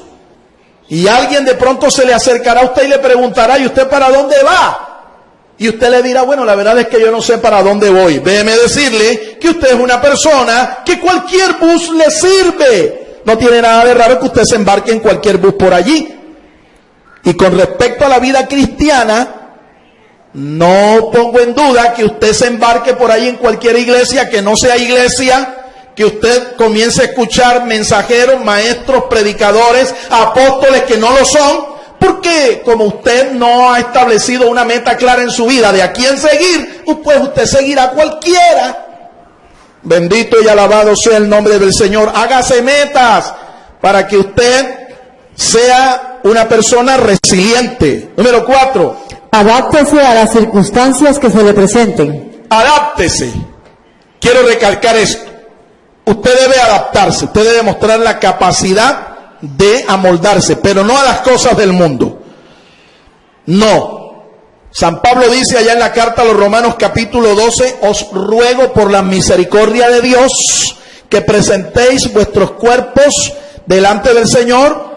Y alguien de pronto se le acercará a usted y le preguntará, ¿y usted para dónde va? Y usted le dirá, bueno, la verdad es que yo no sé para dónde voy. Déjeme decirle que usted es una persona que cualquier bus le sirve. No tiene nada de raro que usted se embarque en cualquier bus por allí. Y con respecto a la vida cristiana, no pongo en duda que usted se embarque por ahí en cualquier iglesia que no sea iglesia, que usted comience a escuchar mensajeros, maestros, predicadores, apóstoles que no lo son, porque como usted no ha establecido una meta clara en su vida de a quién seguir, pues usted seguirá a cualquiera. Bendito y alabado sea el nombre del Señor. Hágase metas para que usted sea una persona resiliente. Número 4. Adáptese a las circunstancias que se le presenten. Adáptese. Quiero recalcar esto. Usted debe adaptarse. Usted debe mostrar la capacidad de amoldarse, pero no a las cosas del mundo. No. San Pablo dice allá en la carta a los Romanos capítulo 12, os ruego por la misericordia de Dios que presentéis vuestros cuerpos delante del Señor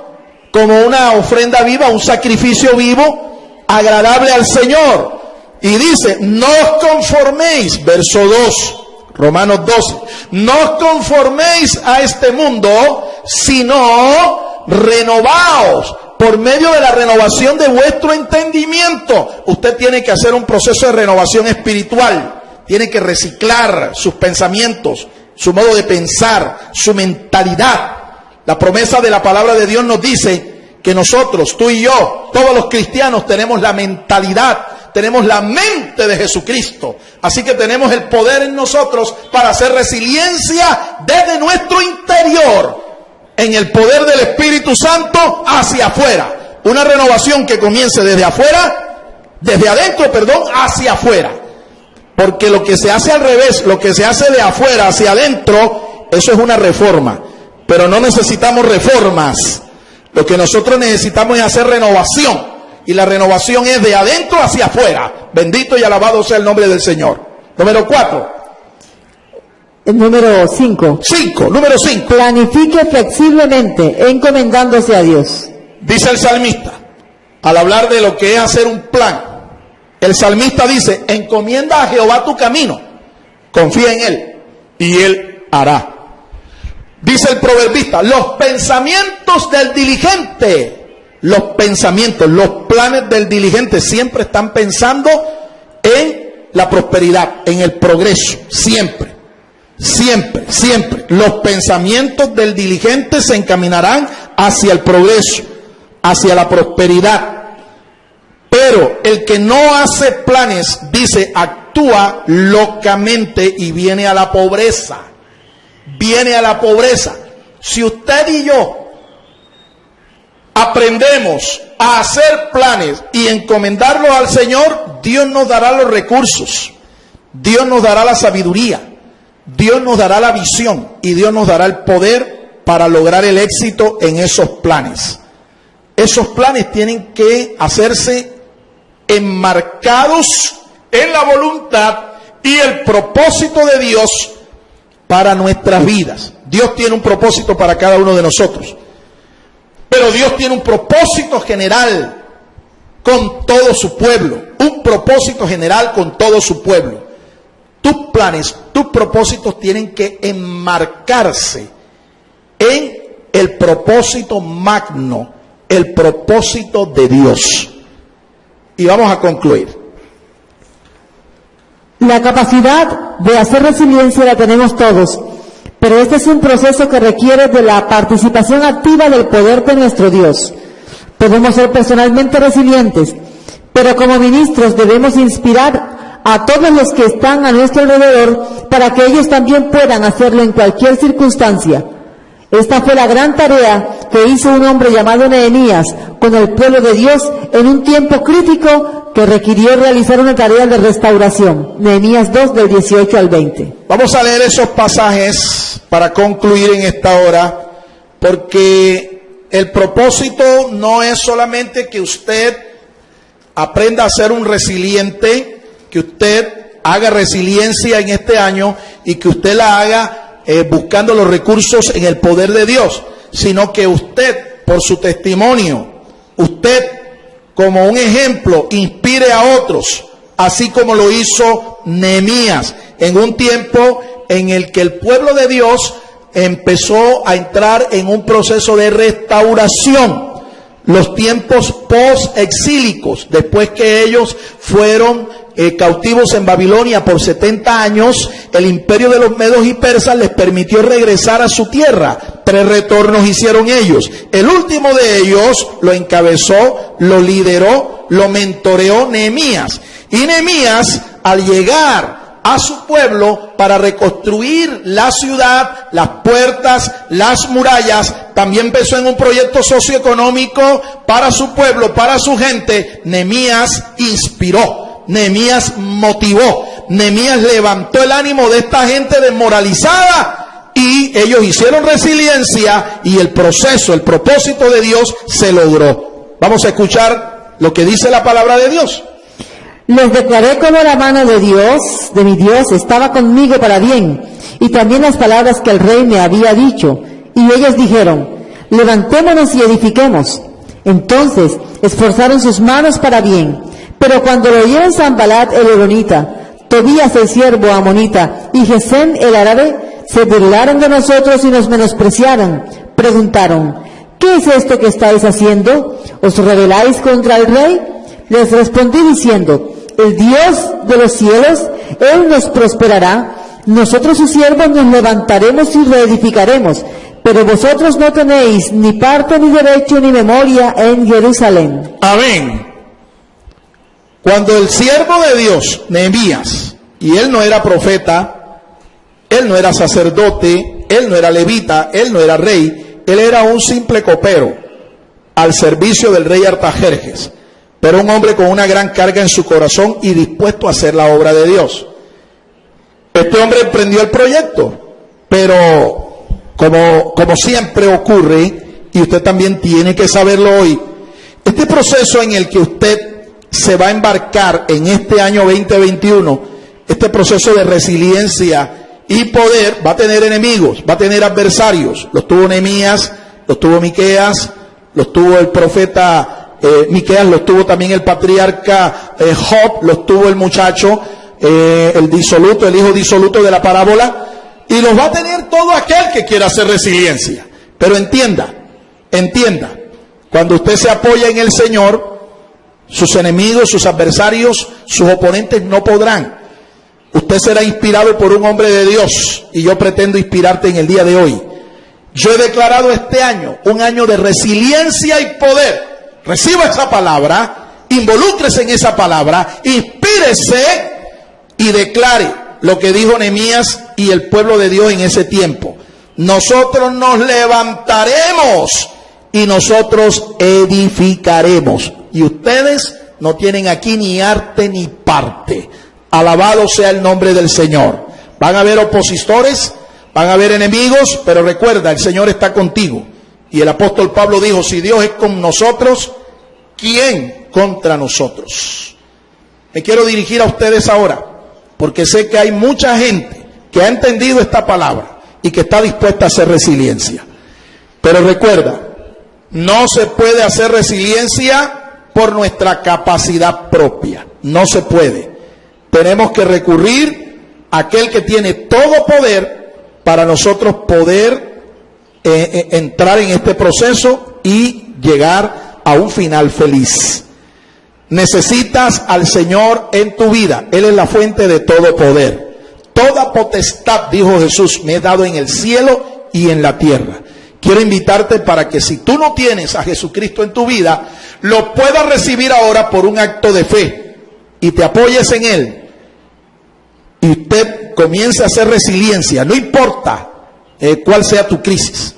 como una ofrenda viva, un sacrificio vivo, agradable al Señor. Y dice, no os conforméis, verso 2, Romanos 12, no os conforméis a este mundo, sino renovaos por medio de la renovación de vuestro entendimiento. Usted tiene que hacer un proceso de renovación espiritual, tiene que reciclar sus pensamientos, su modo de pensar, su mentalidad. La promesa de la palabra de Dios nos dice que nosotros, tú y yo, todos los cristianos tenemos la mentalidad, tenemos la mente de Jesucristo. Así que tenemos el poder en nosotros para hacer resiliencia desde nuestro interior, en el poder del Espíritu Santo hacia afuera. Una renovación que comience desde adentro, hacia afuera. Porque lo que se hace al revés, lo que se hace de afuera hacia adentro, eso es una reforma. Pero no necesitamos reformas. Lo que nosotros necesitamos es hacer renovación. Y la renovación es de adentro hacia afuera. Bendito y alabado sea el nombre del Señor. Número 4. El número 5. Número 5. Planifique flexiblemente, encomendándose a Dios. Dice el salmista, al hablar de lo que es hacer un plan, el salmista dice, encomienda a Jehová tu camino, confía en Él, y Él hará. Dice el proverbista, los pensamientos del diligente, los planes del diligente siempre están pensando en la prosperidad, en el progreso, siempre. Los pensamientos del diligente se encaminarán hacia el progreso, hacia la prosperidad. Pero el que no hace planes, dice, actúa locamente y viene a la pobreza. Si usted y yo aprendemos a hacer planes y encomendarlos al Señor, Dios nos dará los recursos, Dios nos dará la sabiduría, Dios nos dará la visión y Dios nos dará el poder para lograr el éxito en esos planes. Esos planes tienen que hacerse enmarcados en la voluntad y el propósito de Dios para nuestras vidas. Dios tiene un propósito para cada uno de nosotros, pero Dios tiene un propósito general con todo su pueblo, Tus planes, tus propósitos tienen que enmarcarse en el propósito magno, el propósito de Dios. Y vamos a concluir. La capacidad de hacer resiliencia la tenemos todos, pero este es un proceso que requiere de la participación activa del poder de nuestro Dios. Podemos ser personalmente resilientes, pero como ministros debemos inspirar a todos los que están a nuestro alrededor para que ellos también puedan hacerlo en cualquier circunstancia. Esta fue la gran tarea que hizo un hombre llamado Nehemías con el pueblo de Dios en un tiempo crítico que requirió realizar una tarea de restauración. Nehemías 2, del 18 al 20. Vamos a leer esos pasajes para concluir en esta hora, porque el propósito no es solamente que usted aprenda a ser un resiliente, que usted haga resiliencia en este año y que usted la haga buscando los recursos en el poder de Dios, sino que usted, por su testimonio, usted como un ejemplo, inspire a otros, así como lo hizo Nehemías, en un tiempo en el que el pueblo de Dios empezó a entrar en un proceso de restauración. Los tiempos post-exílicos, después que ellos fueron cautivos en Babilonia por 70 años, el imperio de los medos y persas les permitió regresar a su tierra. 3 retornos hicieron ellos. El último de ellos lo encabezó, lo lideró, lo mentoreó Nehemías. Y Nehemías, al llegar a su pueblo para reconstruir la ciudad, las puertas, las murallas, también empezó en un proyecto socioeconómico para su pueblo, para su gente. Nehemías inspiró, Nehemías motivó, Nehemías levantó el ánimo de esta gente desmoralizada y ellos hicieron resiliencia y el proceso, el propósito de Dios se logró. Vamos a escuchar lo que dice la palabra de Dios. Les declaré como la mano de Dios, de mi Dios, estaba conmigo para bien, y también las palabras que el rey me había dicho. Y ellos dijeron, levantémonos y edifiquemos. Entonces esforzaron sus manos para bien. Pero cuando lo oyeron Sanbalat el Horonita, Tobías el siervo amonita y Gesem el árabe, se burlaron de nosotros y nos menospreciaron. Preguntaron, ¿qué es esto que estáis haciendo? ¿Os rebeláis contra el rey? Les respondí diciendo, el Dios de los cielos, Él nos prosperará, nosotros sus siervos nos levantaremos y reedificaremos, pero vosotros no tenéis ni parte ni derecho ni memoria en Jerusalén. Amén. Cuando el siervo de Dios, Nehemías, y él no era profeta, él no era sacerdote, él no era levita, él no era rey, él era un simple copero al servicio del rey Artajerjes, pero un hombre con una gran carga en su corazón y dispuesto a hacer la obra de Dios. Este hombre emprendió el proyecto, pero como siempre ocurre, y usted también tiene que saberlo hoy, este proceso en el que usted se va a embarcar en este año 2021, este proceso de resiliencia y poder, va a tener enemigos, va a tener adversarios. Los tuvo Nehemías, los tuvo Miqueas, los tuvo el profeta Miqueas, los tuvo también el patriarca Job, los tuvo el muchacho, el disoluto, el hijo disoluto de la parábola, y los va a tener todo aquel que quiera hacer resiliencia. Pero entienda, cuando usted se apoya en el Señor, sus enemigos, sus adversarios, sus oponentes no podrán. Usted será inspirado por un hombre de Dios, y yo pretendo inspirarte en el día de hoy. Yo he declarado este año un año de resiliencia y poder. Reciba esa palabra, involúcrese en esa palabra, inspírese y declare lo que dijo Nehemías y el pueblo de Dios en ese tiempo. Nosotros nos levantaremos y nosotros edificaremos. Y ustedes no tienen aquí ni arte ni parte. Alabado sea el nombre del Señor. Van a haber opositores, van a haber enemigos, pero recuerda, el Señor está contigo. Y el apóstol Pablo dijo, si Dios es con nosotros, ¿quién contra nosotros? Me quiero dirigir a ustedes ahora, porque sé que hay mucha gente que ha entendido esta palabra y que está dispuesta a hacer resiliencia. Pero recuerda, no se puede hacer resiliencia por nuestra capacidad propia. No se puede. Tenemos que recurrir a aquel que tiene todo poder para nosotros poder entrar en este proceso y llegar a un final feliz. Necesitas al Señor en tu vida. Él es la fuente de todo poder. Toda potestad, dijo Jesús, me he dado en el cielo y en la tierra. Quiero invitarte para que si tú no tienes a Jesucristo en tu vida, lo puedas recibir ahora por un acto de fe y te apoyes en Él. Y usted comience a hacer resiliencia, no importa cuál sea tu crisis.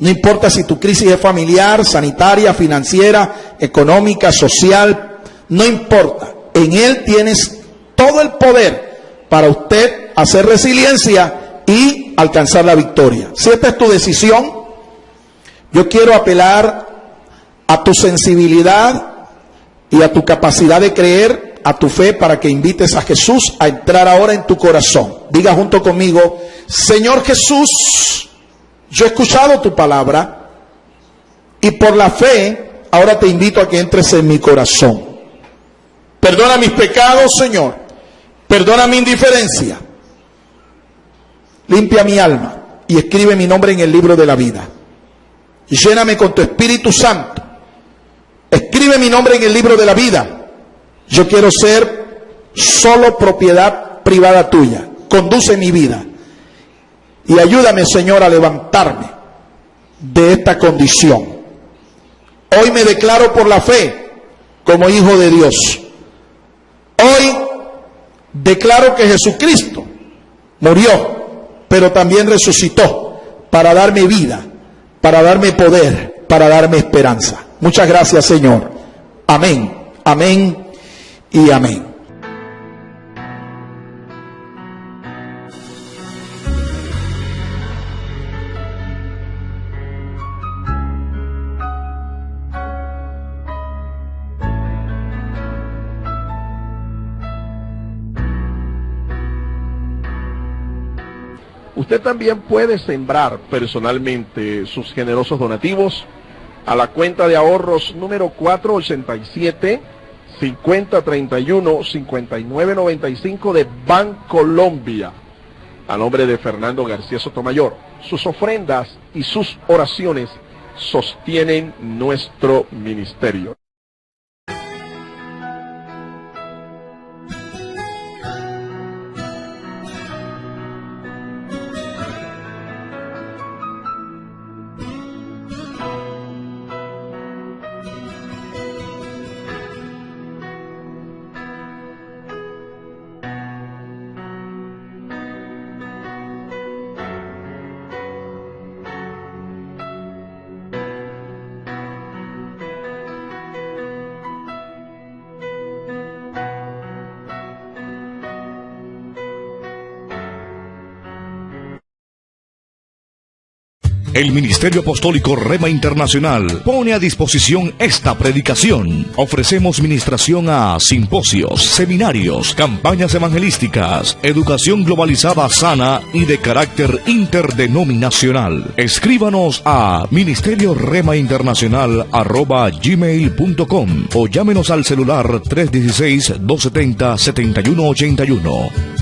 No importa si tu crisis es familiar, sanitaria, financiera, económica, social, no importa. En Él tienes todo el poder para usted hacer resiliencia y alcanzar la victoria. Si esta es tu decisión, yo quiero apelar a tu sensibilidad y a tu capacidad de creer, a tu fe, para que invites a Jesús a entrar ahora en tu corazón. Diga junto conmigo: Señor Jesús, yo he escuchado tu palabra y por la fe ahora te invito a que entres en mi corazón. Perdona mis pecados, Señor. Perdona mi indiferencia. Limpia mi alma y escribe mi nombre en el libro de la vida. Y lléname con tu Espíritu Santo. Escribe mi nombre en el libro de la vida. Yo quiero ser solo propiedad privada tuya. Conduce mi vida. Y ayúdame, Señor, a levantarme de esta condición. Hoy me declaro por la fe como hijo de Dios. Hoy declaro que Jesucristo murió, pero también resucitó para darme vida, para darme poder, para darme esperanza. Muchas gracias, Señor. Amén, amén y amén. Usted también puede sembrar personalmente sus generosos donativos a la cuenta de ahorros número 487-5031-5995 de Bancolombia, a nombre de Fernando García Sotomayor. Sus ofrendas y sus oraciones sostienen nuestro ministerio. El Ministerio Apostólico Rema Internacional pone a disposición esta predicación. Ofrecemos ministración a simposios, seminarios, campañas evangelísticas, educación globalizada sana y de carácter interdenominacional. Escríbanos a ministerioremainternacional@gmail.com o llámenos al celular 316-270-7181.